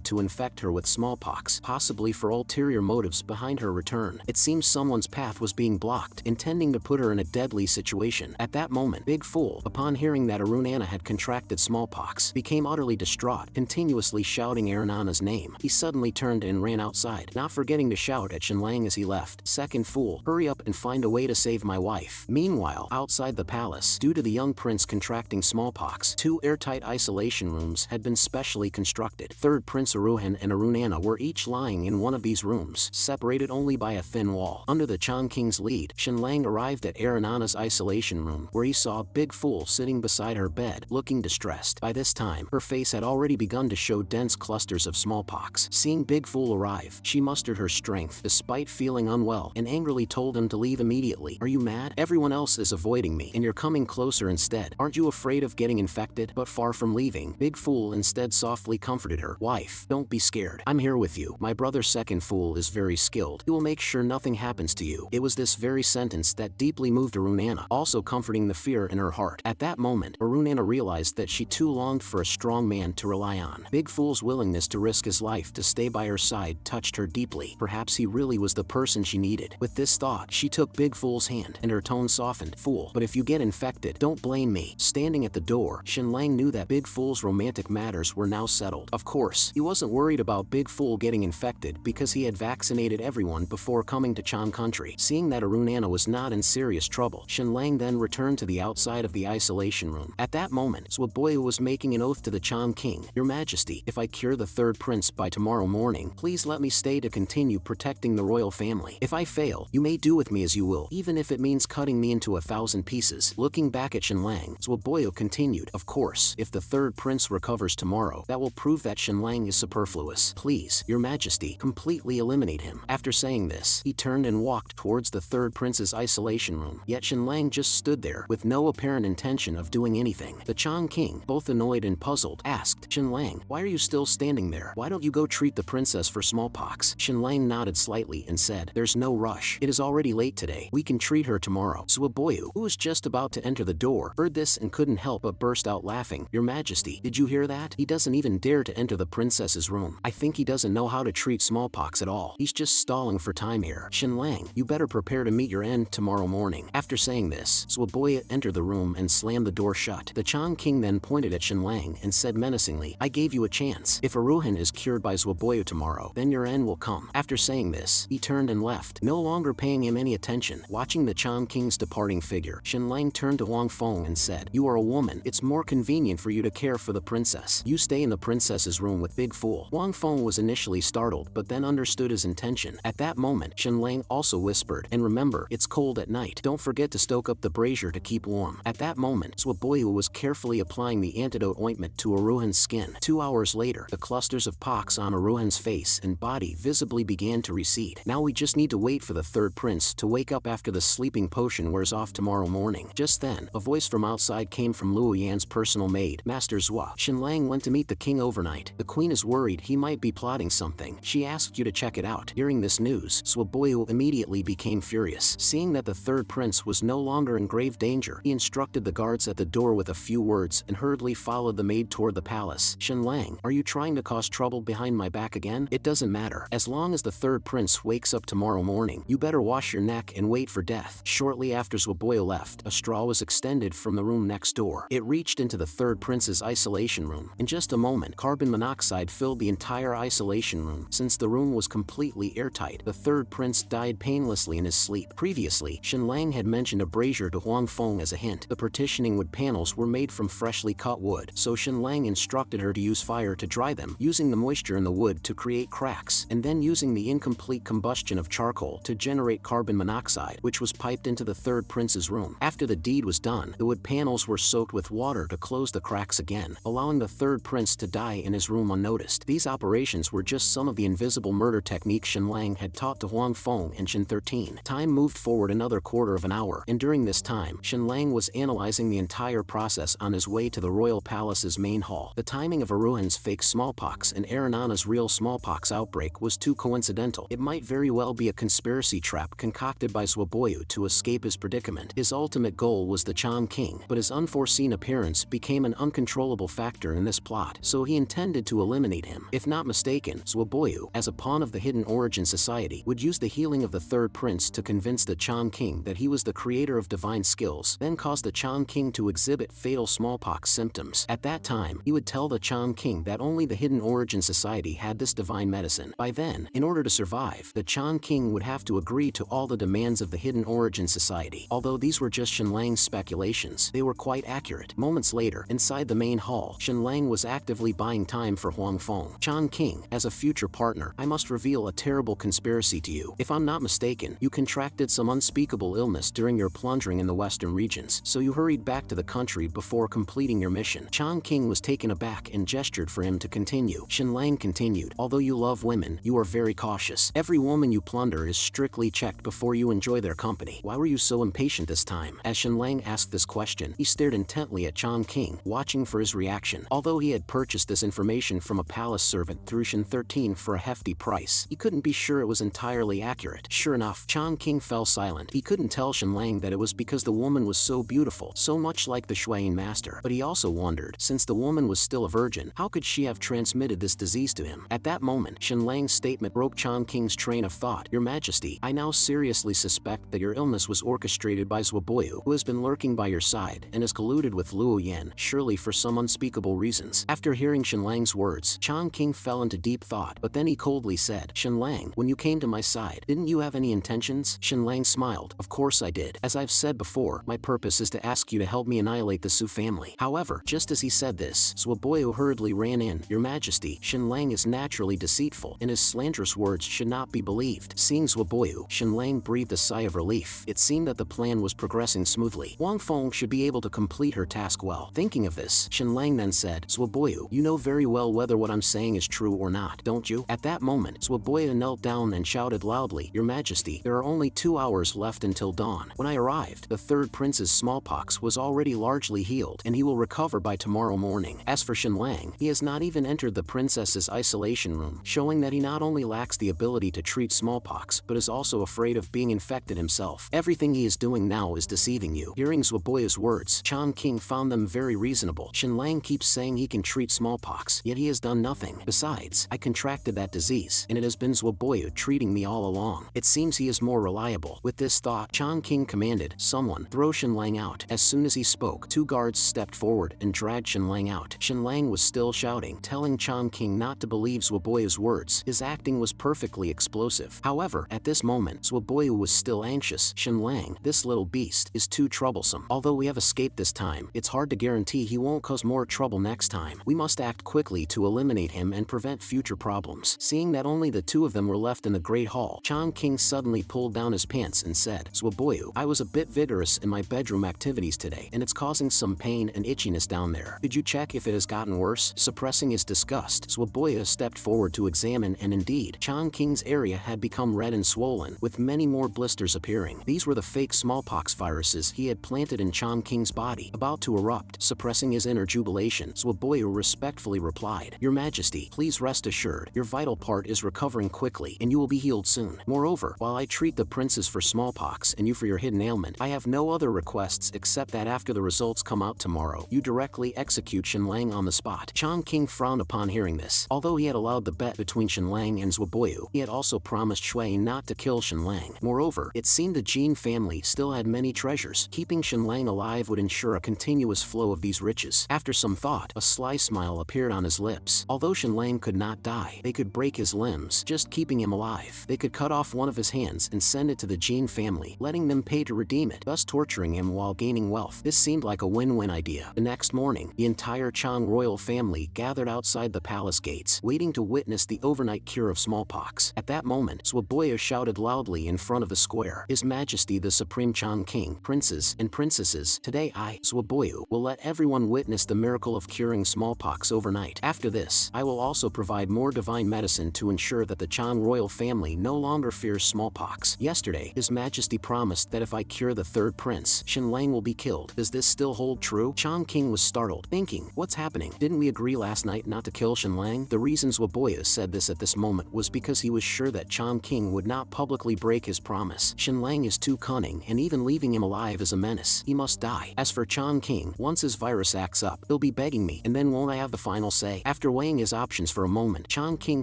to infect her with smallpox, possibly for ulterior motives behind her return. It seems someone's path was being blocked, intending to put her in a deadly situation. At that moment, Big Fool, upon hearing that Aruna had contracted smallpox, became utterly distraught, continuously shouting Aruna's name. He suddenly turned and ran outside, not forgetting to shout at Shenlang as he left, "Second fool, hurry up and find a way to save my wife." Meanwhile, outside the palace, due to the young prince contracting smallpox, 2 airtight isolation rooms had been specially constructed. Third Prince Aruna and Aruna were each lying in one of these rooms, separated only by a thin wall. Under the Chang King's lead, Shenlang arrived at Aruna's isolation room, where he saw Big Fool sitting beside her bed, looking distressed. By this time, her face had already begun to show dense clusters of smallpox. Seeing Big Fool arrive, she mustered her strength despite feeling unwell, and angrily told him to leave immediately. "Are you mad? Everyone else is avoiding me, and you're coming closer instead. Aren't you afraid of getting infected?" But far from leaving, Big Fool instead softly comforted her. "Wife, don't be scared. I'm here with you. My brother Second Fool is very skilled. He will make sure nothing happens to you." It was this very sentence that deeply moved Aruna, also comforting the fear in her heart. At that moment, Aruna realized that she too longed for a strong man to rely on. Big Fool's willingness to risk his life to stay by her side touched her deeply. Perhaps he really was the person she needed. With this thought, she took Big Fool's hand, and her tone softened. "Fool, but if you get infected, don't blame me." Standing at the door, Shenlang knew that Big Fool's romantic matters were now settled. Of course, he wasn't worried about Big Fool getting infected because he had vaccinated everyone before coming to Chan country. Seeing that Aruna was not in serious trouble, Shenlang then returned to the outside of the isolation room. At that moment, Swaboyu was making an oath to the Chang King. "Your Majesty, if I cure the third prince by tomorrow morning, please let me stay to continue protecting the royal family. If I fail, you may do with me as you will, even if it means cutting me into 1,000 pieces." Looking back at Shenlang, Swaboyu continued, "Of course, if the third prince recovers tomorrow, that will prove that Shenlang is superfluous. Please, Your Majesty, completely eliminate him." After saying this, he turned and walked towards the third prince's isolation room. Yet Shenlang just stood there, with no apparent intention of doing anything. The Chang King, both annoyed and puzzled, asked, "Shenlang, why are you still standing there? Why don't you go treat the princess for smallpox?" Shenlang nodded slightly and said, "There's no rush. It is already late today. We can treat her tomorrow." Swaboyu, who was just about to enter the door, heard this and couldn't help but burst out laughing. "Your Majesty, did you hear that? He doesn't even dare to enter the princess's room. I think he doesn't know how to treat smallpox at all. He's just stalling for time here. Shenlang, you better prepare to meet your end tomorrow morning." After saying this, Swaboyu entered the room and slammed the door shut. The Chang King then pointed at Shenlang and said menacingly, "I gave you a chance. If Aruna is cured by Swaboyu tomorrow, then your end will come." After saying this, he turned and left, no longer paying him any attention. Watching the Chang King's departing figure, Shenlang turned to Huang Feng and said, "You are a woman. It's more convenient for you to care for the princess. You stay in the princess's room with Big Fool." Huang Feng was initially startled, but then understood his intention. At that moment, Shenlang also whispered, "And remember, it's cold at night. Don't forget to stoke up the brazier to keep warm." At that moment, Swaboyu was carefully applying the antidote ointment to Aruhan's skin. 2 hours later, the clusters of pox on Aruhan's face and body visibly began to recede. "Now we just need to wait for the third prince to wake up after the sleeping potion wears off tomorrow morning." Just then, a voice from outside came from Luo Yan's personal maid, Master Zhua. "Shenlang went to meet the king overnight. The queen is worried he might be plotting something. She asked you to check it out." Hearing this news, Swaboyu immediately became furious. Seeing that the third prince was no longer in grave danger, he instructed the guards at the door with a few words and hurriedly followed the maid toward the palace. "Shenlang, are you trying to cause trouble behind my back again? It doesn't matter. As long as the third prince wakes up tomorrow morning, you better wash your neck and wait for death." Shortly after Swaboyu left, a straw was extended from the room next door. It reached into the third prince's isolation room. In just a moment, carbon monoxide filled the entire isolation room. Since the room was completely airtight, the third prince died painlessly in his sleep. Previously, Shenlang had mentioned a brazier to Huang Feng as a hint. The partitioning wood panels were made from freshly cut wood, so Shenlang instructed her to use fire to dry them, using the moisture in the wood to create cracks, and then using the incomplete combustion of charcoal to generate carbon monoxide, which was piped into the third prince's room. After the deed was done, the wood panels were soaked with water to close the cracks again, allowing the third prince to die in his room unnoticed. These operations were just some of the invisible murder techniques Shenlang had taught to Huang Feng and Shen 13. Time moved forward another quarter of an hour, and during this time, Shenlang was analyzing the entire process on his way to the royal palace's main hall. The timing of Aruhan's fake smallpox and Aruna's real smallpox outbreak was too coincidental. It might very well be a conspiracy trap concocted by Swaboyu Zuoboyu to escape his predicament. His ultimate goal was the Chang King, but his unforeseen appearance became an uncontrollable factor in this plot, so he intended to eliminate him. If not mistaken, Zuoboyu, as a pawn of the Hidden Origin Society, would use the healing of the third prince to convince the Chang King that he was the creator of divine skills, then cause the Chang King to exhibit fatal smallpox symptoms. At that time, he would tell the Chang King that only the Hidden Origin Society had this divine medicine. By then, in order to survive, the Chang King would have to agree to all the demands of the Hidden Origin Society. Although these were just Shenlang's speculations, they were quite accurate. Moments later, inside the main hall, Shenlang was actively buying time for Huang Feng. Chang King, as a future partner, I must reveal a terrible conspiracy to you. If I'm not mistaken, you contracted some unspeakable illness during your plundering in the western regions, so you hurried back to the country before completing your mission. Chang King was taken aback and gestured for him to continue. Shenlang continued, although you love women, you are very cautious. Every woman you plunder is strictly checked before you enjoy their company. Why were you so impatient this time? As Shenlang asked this question, he stared intently at Chang King, watching for his reaction. Although he had purchased this information from a palace servant through Shen 13 for a hefty price, he couldn't be sure it was entirely accurate. Sure enough, Chang King fell silent. He couldn't tell Shenlang that it was because the woman was so beautiful, so much like the Shuayin master. But he also wondered, since the woman was still a virgin, how could she have transmitted this disease to him? At that moment, Shenlang's statement broke Chang King's train of thought. Your Majesty, I now seriously suspect that your illness was orchestrated by Zuoboyu, who has been lurking by your side and has colluded with Luo Yan, surely for some unspeakable reasons. After hearing Shenlang's words, Chang King fell into deep thought, but then he coldly said, Shenlang, when you came to my side, didn't you have any intentions? Shenlang smiled. Of course I did. As I've said before, my purpose is to ask you to help me annihilate the Su family. However, just as he said this, Zuoboyu hurriedly ran in. Your Majesty, Shenlang is naturally deceitful, and his slanderous words should not be believed. Seeing Zuoboyu, Shenlang breathed a sigh of relief. It seemed that the plan was progressing smoothly. Huang Feng should be able to complete her task well. Thinking of this, Shenlang then said, Zuoboyu, you know very well whether what I'm saying is true or not, don't you? At that moment, Zuoboyu knelt down and shouted loudly, Your Majesty, there are only 2 hours left until dawn. When I arrived, the third prince's smallpox was already largely healed, and he will recover by tomorrow morning. As for Shenlang, he has not even entered the princess's isolation room, showing that he not only lacks the ability to treat smallpox, but is also afraid of being infected himself. Everything he is doing now is deceiving you. Hearing Zuoboyu's words, Chang King found them very reasonable. Shenlang keeps saying he can treat smallpox, yet he has done nothing. Besides, I contracted that disease, and it has been Zuoboyu treating me all along. It seems he is more reliable. With this thought, Chang King commanded, Someone, throw Shenlang out. As soon as he spoke, 2 guards stepped forward and dragged Shenlang out. Shenlang was still shouting, telling Chang King not to believe Zuoboyu's words. His acting was perfectly explosive. However, at this moment, Zuoboyu was still anxious. Shenlang, this little beast, is too troublesome. Although we have escaped this time, it's hard to guarantee he won't cause more trouble next time. We must act quickly to eliminate him and prevent future problems. Seeing that only the 2 of them were left in the Great Hall, Chang King suddenly pulled down his pants and said, Zuoboyu, I was a bit vigorous in my bedroom activities today, and it's causing some pain and itchiness down there. Did you check if it has gotten worse? Suppressing his disgust, Zuoboyu stepped forward to examine, and indeed, Chang King's area had become red and swollen, with many more blisters appearing. These were the fake smallpox viruses he had planted in Chang King's body, about to erupt. Suppressing his inner jubilation, Zuoboyu respectfully replied, Your Majesty, please rest assured, your vital part is recovering quickly, and you will be healed soon. Moreover, while I treat the princes for smallpox and you for your hidden ailment, I have no other requests except that after the results come out tomorrow, you directly execute Shenlang on the spot. Chang King frowned upon hearing this. Although he had allowed the bet between Shenlang and Zuoboyu, he had also promised Shui not to kill Shenlang. Moreover, it seemed the Jin family still had many treasures. Keeping Shenlang alive would ensure a continuous flow of these riches. After some thought, a sly smile appeared on his lips. Although Shenlang could not die, they could break his limbs, just keeping him alive. They could cut off one of his hands and send it to the Jin family, letting them pay to redeem it, thus torturing him while gaining wealth. This seemed like a win-win idea. The next morning, the entire Chang royal family gathered outside the palace gates, waiting to witness the overnight cure of smallpox. At that moment, Zuoboyu shouted loudly in front of the square, His Majesty the Supreme Chang King, princes and princesses, today I, Zuoboyu, will let everyone witness the miracle of curing smallpox overnight. After this, I will also provide more divine medicine to ensure that the Chang royal family no longer fears smallpox. Yesterday, His Majesty promised that if I cure the third prince, Shenlang will be killed. Does this still hold true? Chang King was startled, thinking, what's happening? Didn't we agree last night not to kill Shenlang? The reason Zuoboyu said this at this moment was because he was sure that Chang King would not publicly break his promise. Shenlang Lang is too cunning, and even leaving him alive is a menace. He must die. As for Chang King, once his virus acts up, he'll be begging me, and then won't I have the final say? After weighing his options for a moment, Chang King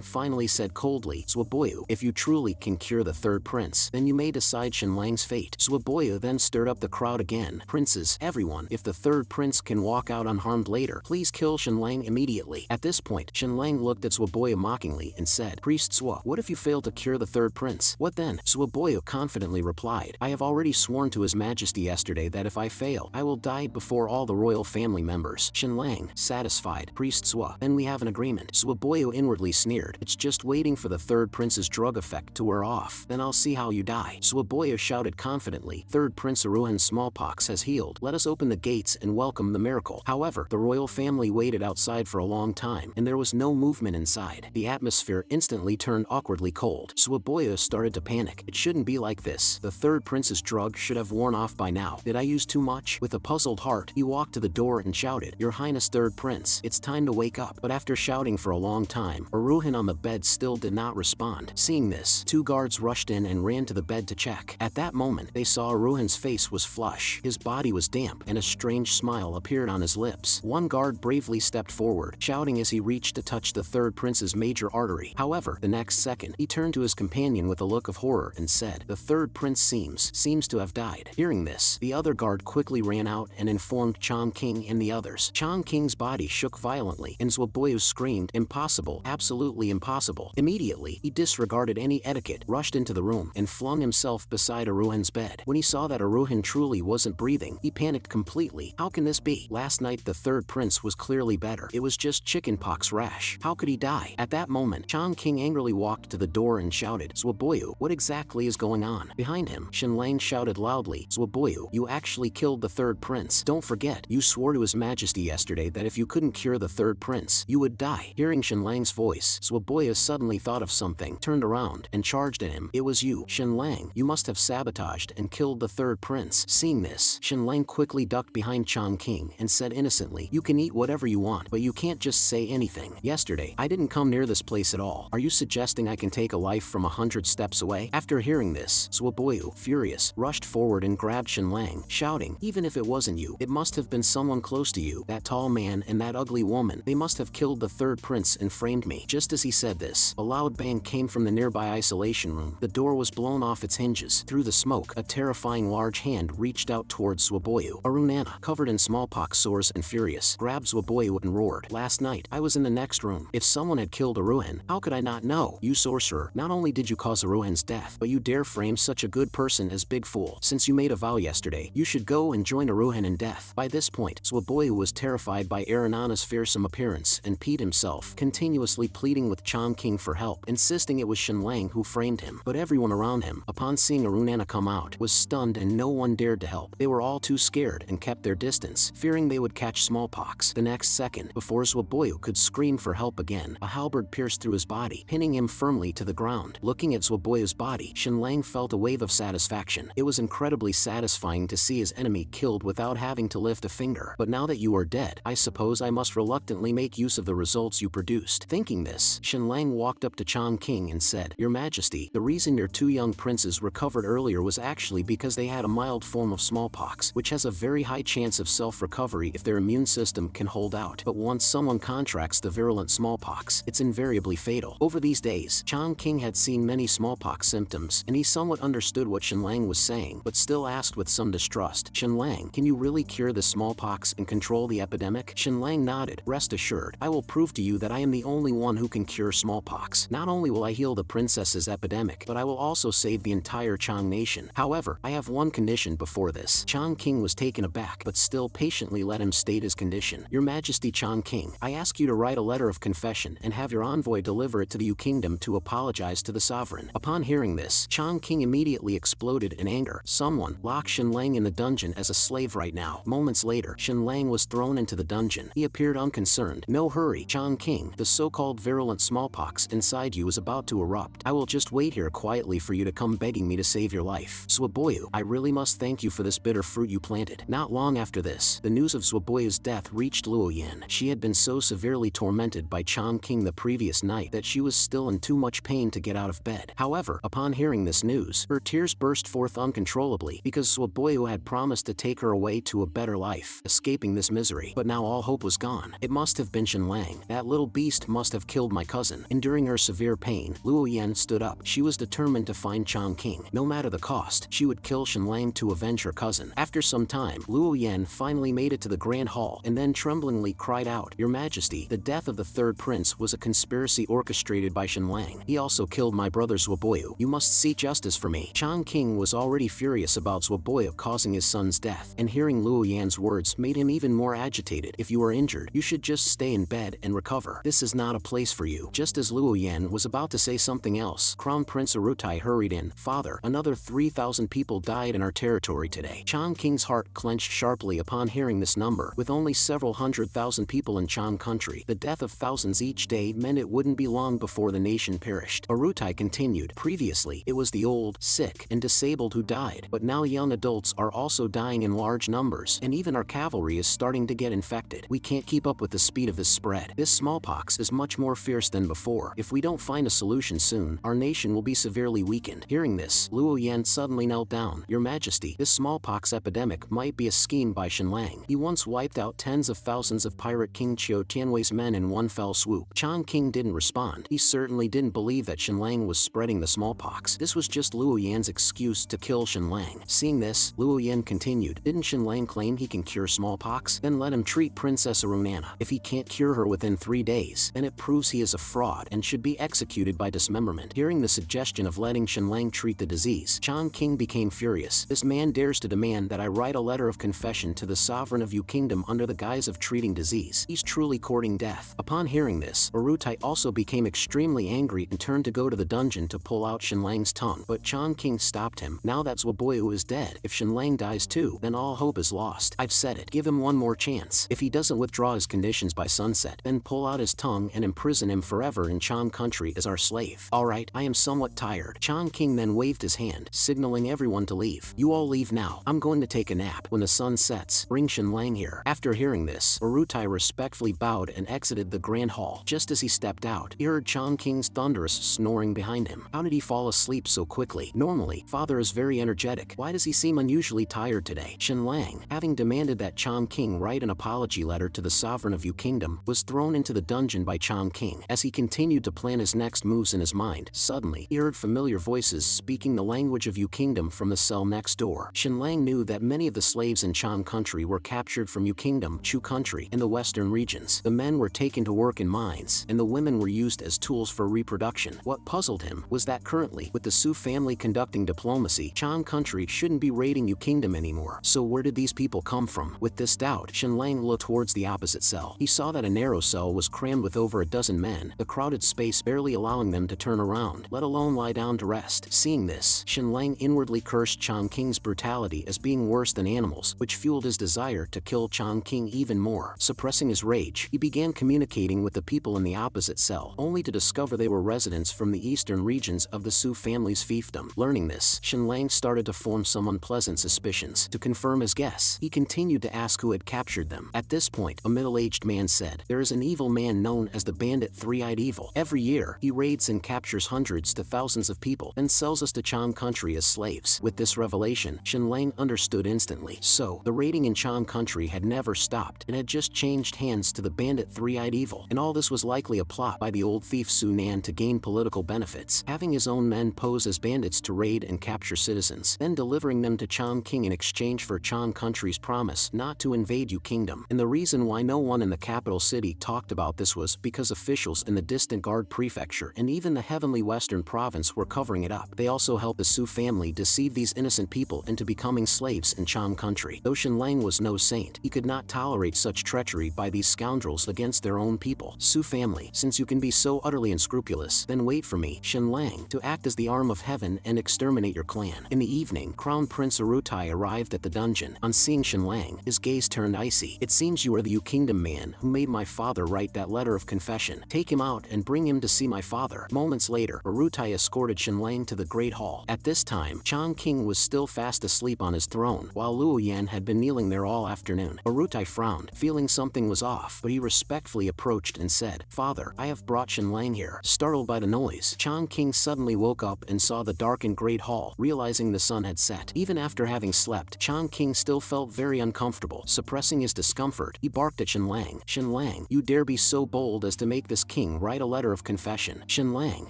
finally said coldly, Zwaboyu, if you truly can cure the third prince, then you may decide Shenlang's fate. Zwaboyu then stirred up the crowd again. Princes, everyone, if the third prince can walk out unharmed later, please kill Shenlang immediately. At this point, Shenlang looked at Zwaboyu mockingly and said, Priest Zwa, what if you fail to cure the third prince? What then? Zwaboyu confidently replied, I have already sworn to His Majesty yesterday that if I fail, I will die before all the royal family members. Shenlang, satisfied, Priest Zwa, then we have an agreement. Zwaboyu inwardly sneered, it's just waiting for the third prince's drug effect to wear off, then I'll see how you die. Zwaboyu shouted confidently, Third Prince Aruhan's smallpox has healed. Let us open the gates and welcome the miracle. However, the royal family waited outside for a long time, and there was no movement inside. The atmosphere instantly turned awkwardly cold. Zwaboyu started to panic. It shouldn't be like this. The third prince's drug should have worn off by now. Did I use too much? With a puzzled heart, he walked to the door and shouted, Your Highness Third Prince, it's time to wake up. But after shouting for a long time, Aruhan on the bed still did not respond. Seeing this, two guards rushed in and ran to the bed to check. At that moment, they saw Aruhan's face was flush, his body was damp, and a strange smile appeared on his lips. One guard bravely stepped forward, shouting as he reached to touch the third prince's major artery. However, the next second, he turned to his companion with a look of horror and said, The third prince seems to have died. Hearing this, the other guard quickly ran out and informed Chang King and the others. Chang King's body shook violently, and Zwaboyu screamed, Impossible, absolutely impossible. Immediately, he disregarded any etiquette, rushed into the room, and flung himself beside Aruhan's bed. When he saw that Aruhan truly wasn't breathing, he panicked completely. How can this be? Last night the third prince was clearly better. It was just chickenpox rash. How could he die? At that moment, Chang King angrily walked to the door and shouted, Zwaboyu, what exactly is going on? Behind him, Shenlang shouted loudly, Zwaboyu, you actually killed the third prince. Don't forget, you swore to His Majesty yesterday that if you couldn't cure the third prince, you would die. Hearing Shenlang's voice, Zwaboyu suddenly thought of something, turned around, and charged at him. It was you, Shenlang. You must have sabotaged and killed the third prince. Seeing this, Shenlang quickly ducked behind Chang King and said innocently, You can eat whatever you want, but you can't just say anything. Yesterday, I didn't come near this place at all. Are you suggesting I can take a life from 100 steps away? After hearing this, Zwaboyu, furious, rushed forward and grabbed Shenlang, shouting, Even if it wasn't you, it must have been someone close to you. That tall man and that ugly woman, they must have killed the third prince and framed me. Just as he said this, a loud bang came from the nearby isolation room. The door was blown off its hinges. Through the smoke, a terrifying large hand reached out towards Zwaboyu. Aruna, covered in smallpox sores and furious, grabbed Zwaboyu and roared, Last night, I was in the next room. If someone had killed Aruhan, how could I not know? You sorcerer, not only did you cause Aruhan's death, but you dare frame such a good person as Big Fool. Since you made a vow yesterday, you should go and join Aruhan in death. By this point, Zwaboyu was terrified by Aruna's fearsome appearance and peed himself, continuously pleading with Chang King for help, insisting it was Shenlang who framed him. But everyone around him, upon seeing Aruna come out, was stunned and no one dared to help. They were all too scared and kept their distance, fearing they would catch smallpox. The next second, before Zwaboyu could scream for help again, a halberd pierced through his body, pinning him firmly to the ground. Looking at Zwaboyu's body, Shenlang felt a wave of satisfaction. It was incredibly satisfying to see his enemy killed without having to lift a finger. But now that you are dead, I suppose I must reluctantly make use of the results you produced. Thinking this, Shenlang walked up to Chang King and said, Your Majesty, the reason your two young princes recovered earlier was actually because they had a mild form of smallpox, which has a very high chance of self-recovery if their immune system can hold out. But once someone contracts the virulent smallpox, it's invariably fatal. Over these days, Chang King had seen many smallpox symptoms, and he somewhat understood what Shenlang was saying, but still asked with some distrust, Shenlang, can you really cure the smallpox and control the epidemic? Shenlang nodded, Rest assured, I will prove to you that I am the only one who can cure smallpox. Not only will I heal the princess's epidemic, but I will also save the entire Chang nation. However, I have one condition before this. Chang King was taken aback, but still patiently let him state his condition. Your Majesty Chang King, I ask you to write a letter of confession and have your envoy deliver it to the Yu Kingdom to apologize to the sovereign. Upon hearing this, Chang King immediately exploded in anger. Someone, lock Shenlang in the dungeon as a slave right now. Moments later, Shenlang was thrown into the dungeon. He appeared unconcerned. No hurry, Chang King, the so-called virulent smallpox inside you is about to erupt. I will just wait here quietly for you to come begging me to save your life. Zwaboyu, I really must thank you for this bitter fruit you planted. Not long after this, the news of Zwaboyu's death reached Luoyin. She had been so severely tormented by Chang King the previous night that she was still in too much pain to get out of bed. However, upon hearing this news, her tears burst forth uncontrollably because Swaboyu had promised to take her away to a better life, escaping this misery. But now all hope was gone. It must have been Shenlang. That little beast must have killed my cousin. Enduring her severe pain, Luo Yan stood up. She was determined to find Chang King. No matter the cost, she would kill Shenlang to avenge her cousin. After some time, Luo Yan finally made it to the Grand Hall and then tremblingly cried out, "Your Majesty, the death of the third prince was a conspiracy orchestrated by Shenlang. He also killed my brother Swaboyu. You must seek justice for me." Chang King was already furious about Swaboyu causing his son's death, and hearing Luo Yan's words made him even more agitated. "If you are injured, you should just stay in bed and recover. This is not a place for you." Just as Luo Yan was about to say something else, Crown Prince Arutai hurried in. "Father, another 3,000 people died in our territory today." Chang King's heart clenched sharply upon hearing this number. With only several 100,000 people in Chang country, the death of thousands each day meant it wouldn't be long before the nation perished. Arutai continued, "Previously, it was the old, sick, and disabled who died, but now young adults are also dying in large numbers, and even our cavalry is starting to get infected. We can't keep up with the speed of this spread. This smallpox is much more fierce than before. If we don't find a solution soon, our nation will be severely weakened." Hearing this, Luo Yan suddenly knelt down. "Your Majesty, this smallpox epidemic might be a scheme by Shenlang. He once wiped out tens of thousands of pirate King Qiu Tianwei's men in one fell swoop." Chang King didn't respond. He certainly didn't believe that Shenlang was spreading the smallpox. This was just Luo Yan's excuse to kill Shenlang. Seeing this, Luo Yan continued, "Didn't Shenlang claim he can cure smallpox? Then let him treat Princess Aruna. If he can't cure her within 3 days, then it proves he is a fraud and should be executed by dismemberment." Hearing the suggestion of letting Shenlang treat the disease, Chang King became furious. "This man dares to demand that I write a letter of confession to the sovereign of Yu Kingdom under the guise of treating disease. He's truly courting death." Upon hearing this, Arutai also became extremely angry and turned to go to the dungeon to pull out Shenlang's tongue, but Chang King stopped him. "Now that Swaboyu is dead, if Shenlang dies too, then all hope is lost. I've said it. Give him one more chance. If he doesn't withdraw his conditions by sunset, then pull out his tongue and imprison him forever in Chang country as our slave." "Alright, I am somewhat tired." Chang King then waved his hand, signaling everyone to leave. "You all leave now. I'm going to take a nap. When the sun sets, bring Shenlang here." After hearing this, Arutai respectfully bowed and exited the Grand Hall. Just as he stepped out, he heard Chang King's thunderous snoring behind him. How did he fall asleep so quickly? Normally, father is very energetic. Why does he seem unusually tired today? Shenlang, having demanded that Chang King write an apology letter to the sovereign of Yu Kingdom, was thrown into the dungeon by Chang King. As he continued to plan his next moves in his mind, suddenly, he heard familiar voices speaking the language of Yu Kingdom from the cell next door. Shenlang knew that many of the slaves in Chang country were captured from Yu Kingdom, Chu country, and the western regions. The men were taken to work in mines, and the women were used as tools for reproduction. What puzzled him was that currently, with the Su family conducting diplomacy, Chang country shouldn't be raiding Yu Kingdom anymore. So where did these people come from? With this doubt, Shenlang looked towards the opposite cell. He saw that a narrow cell was crammed with over a dozen men, the crowded space barely allowing them to turn around, let alone lie down to rest. Seeing this, Shenlang inwardly cursed Chang King's brutality as being worse than animals, which fueled his desire to kill Chang King even more. Suppressing his rage, he began communicating with the people in the opposite cell, only to discover they were residents from the eastern regions of the Su family's fiefdom. Learning this, Shenlang started to form some unpleasant suspicions. To confirm his guess, he continued to ask who had captured them. At this point, a middle-aged man said, "There is an evil man known as the Bandit Three-Eyed Evil. Every year, he raids and captures hundreds to thousands of people, and sells us to Chang country as slaves." With this revelation, Shenlang understood instantly. So, the raiding in Chang country had never stopped, and had just changed hands to the Bandit Three-Eyed Evil. And all this was likely a plot by the old thief Su Nan to gain political benefits, having his own men pose as bandits to raid and capture citizens, then delivering them to Chang King in exchange for Chang country's promise not to invade Yu Kingdom. And the reason why no one in the capital city talked about this was because officials in the distant Guard Prefecture and even the heavenly Western province were covering it up. They also helped the Su family deceive these innocent people into becoming slaves in Chang country. Though Shenlang was no saint, he could not tolerate such treachery by these scoundrels against their own people. "Su family, since you can be so utterly unscrupulous, then wait for me, Shenlang, to act as the arm of heaven and exterminate your clan." In the evening, Crown Prince Arutai arrived at the dungeon. On seeing Shenlang, his gaze turned icy. "It seems you are the Yu Kingdom man who made my father write that letter of confession. Take him out and bring him to see my father." Moments later, Arutai escorted Shenlang to the Great Hall. At this time, Chang King was still fast asleep on his throne, while Luo Yan had been kneeling there all afternoon. Arutai frowned, feeling something was off, but he respectfully approached and said, "Father, I have brought Shenlang here." Startled by the noise, Chang King suddenly woke up and saw the darkened great hall, realizing the sun had set. Even after having slept, Chang King still felt very uncomfortable. Suppressing his discomfort, he barked at Shenlang. Shenlang, you dare be so bold as to make this king write a letter of confession. Shenlang,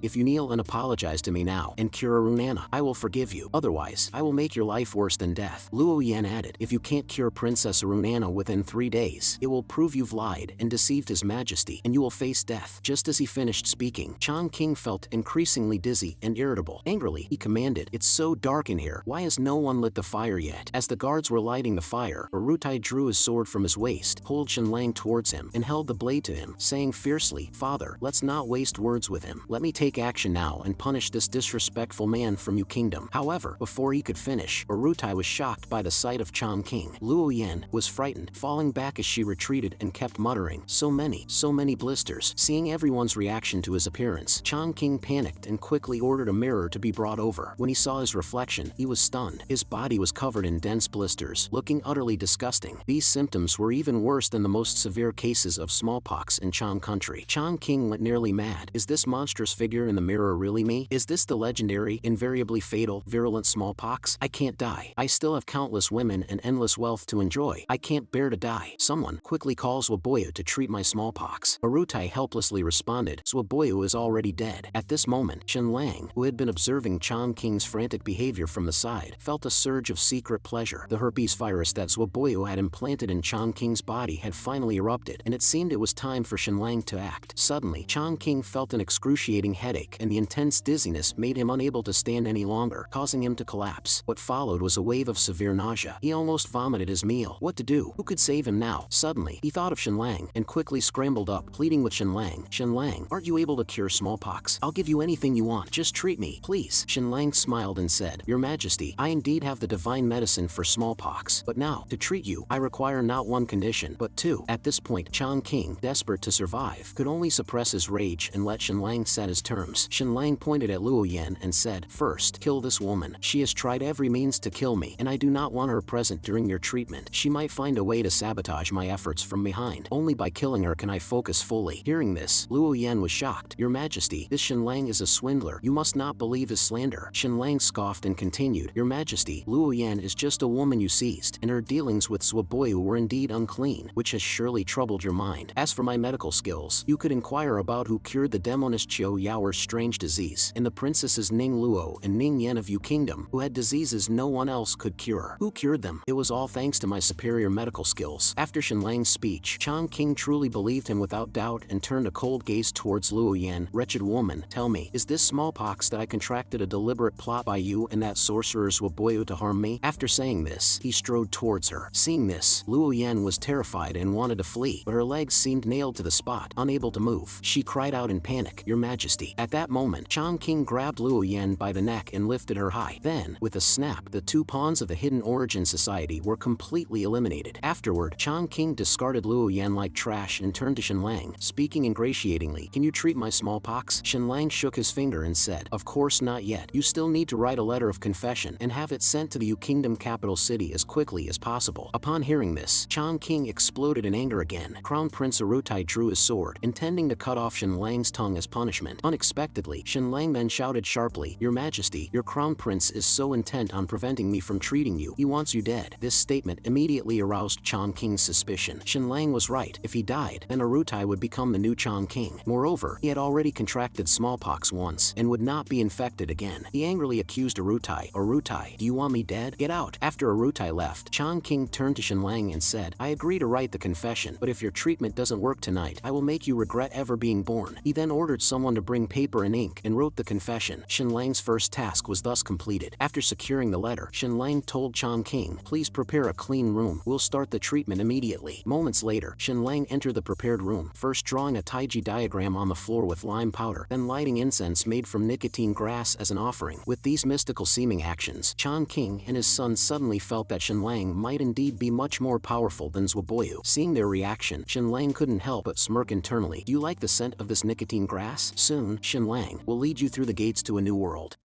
if you kneel and apologize to me now and cure Aruna, I will forgive you. Otherwise, I will make your life worse than death. Luo Yan added, if you can't cure Princess Aruna within 3 days, it will prove you've lied and deceived His Majesty, and you will face death. Just as he finished speaking, Chang King felt increasingly dizzy and irritable. Angrily, he commanded, it's so dark in here. Why has no one lit the fire yet? As the guards were lighting the fire, Aruna drew his sword from his waist, pulled Shenlang towards him, and held the blade to him, saying fiercely, Father, let's not waste words with him. Let me take action now and punish this disrespectful man from your kingdom. However, before he could finish, Aruna was shocked by the sight of Chang King. Luo Yan was frightened, falling back as she retreated and kept muttering, so many blisters. Seeing everyone's reaction to his appearance, Chang King panicked and quickly ordered a mirror to be brought over. When he saw his reflection, he was stunned. His body was covered in dense blisters, looking utterly disgusting. These symptoms were even worse than the most severe cases of smallpox in Chang country. Chang King went nearly mad. Is this monstrous figure in the mirror really me? Is this the legendary, invariably fatal, virulent smallpox? I can't die. I still have countless women and endless wealth to enjoy. I can't bear to die. Someone quickly call Zwaboyu to treat my smallpox. Aruna helplessly responded, Zwaboyu is already dead. At this moment, Shenlang, who had been observing Chang King's frantic behavior from the side, felt a surge of secret pleasure. The herpes virus that Zwaboyu had implanted in Chang King's body had finally erupted, and it seemed it was time for Shenlang to act. Suddenly, Chang King felt an excruciating headache, and the intense dizziness made him unable to stand any longer, causing him to collapse. What followed was a wave of severe nausea. He almost vomited his meal. What to do? Who could save him now? Suddenly, he thought of Shenlang and quickly scrambled up, pleading with Shenlang. Shenlang, aren't you able to cure smallpox? I'll give you anything you want. Just treat me, please. Shenlang smiled and said, Your Majesty, I indeed have the divine medicine for smallpox. But now, to treat you, I require not one condition, but two. At this point, Chang King, desperate to survive, could only suppress his rage and let Shenlang set his terms. Shenlang pointed at Luo Yan and said, First, kill this woman. She has tried every means to kill me, and I do not want her present during your treatment. She might find a way to sabotage my efforts from behind. Only by killing her can I focus fully. Hearing this, Luo Yan was shocked. Your Majesty, this Shenlang is a swindler. You must not believe his slander. Shenlang scoffed and continued, Your Majesty, Luo Yan is just a woman you seized, and her dealings with Zwaboyu were indeed unclean, which has surely troubled your mind. As for my medical skills, you could inquire about who cured the demoness Chiu Yaoer's strange disease, and the princesses Ning Luo and Ning Yen of Yu Kingdom, who had diseases no one else could cure. Who cured them? It was all thanks to my superior medical skills. After Shenlang's speech, Chang King truly believed him without doubt and turned a cold gaze towards Luo Yan. Wretched woman, tell me, is this smallpox that I contracted a deliberate plot by you and that sorcerer Zwaboyu to harm me? After saying this, he strode towards her. Seeing this, Luo Yan was terrified and wanted to flee, but her legs seemed nailed to the spot, unable to move. She cried out in panic, Your Majesty. At that moment, Chang King grabbed Luo Yan by the neck and lifted her high. Then, with a snap, the two pawns of the Hidden Origin Society were completely eliminated. Afterward, Chang King discarded Luo Yan like trash and turned to Shenlang, speaking ingratiatingly, Can you treat my smallpox? Shenlang shook his finger and said, Of course not yet. You still need to write a letter of confession and have it sent to the Yu Kingdom capital city as quickly as possible. Upon hearing this, Chang King exploded in anger again. Crown Prince Aruna drew his sword, intending to cut off Shenlang's tongue as punishment. Unexpectedly, Shenlang then shouted sharply, Your Majesty, your Crown Prince is so intent on preventing me from treating you, he wants you dead. This statement immediately aroused Chang King's suspicion. Shenlang was right. If he died, then Aruna would become the new Chang King. Moreover, he had already contracted smallpox once and would not be infected again. He angrily accused Aruna. Aruna, do you want me dead? Get out. After Aruna left, Chang King turned to Shenlang and said, I agree to write the confession, but if your treatment doesn't work tonight, I will make you regret ever being born. He then ordered someone to bring paper and ink and wrote the confession. Shenlang's first task was thus completed. After securing the letter, Shenlang told Chang King, Please prepare a clean room. We'll start the treatment immediately. Moments later, Shenlang entered the prepared room, first drawing a taiji diagram on the floor with lime powder, then lighting incense made from nicotine grass as an offering. With these mystical seeming actions, Chang King and his son suddenly felt that Shenlang might indeed be much more powerful than Zwaboyu. Seeing their reaction, Shenlang couldn't help but smirk internally. Do you like the scent of this nicotine grass? Soon, Shenlang will lead you through the gates to a new world.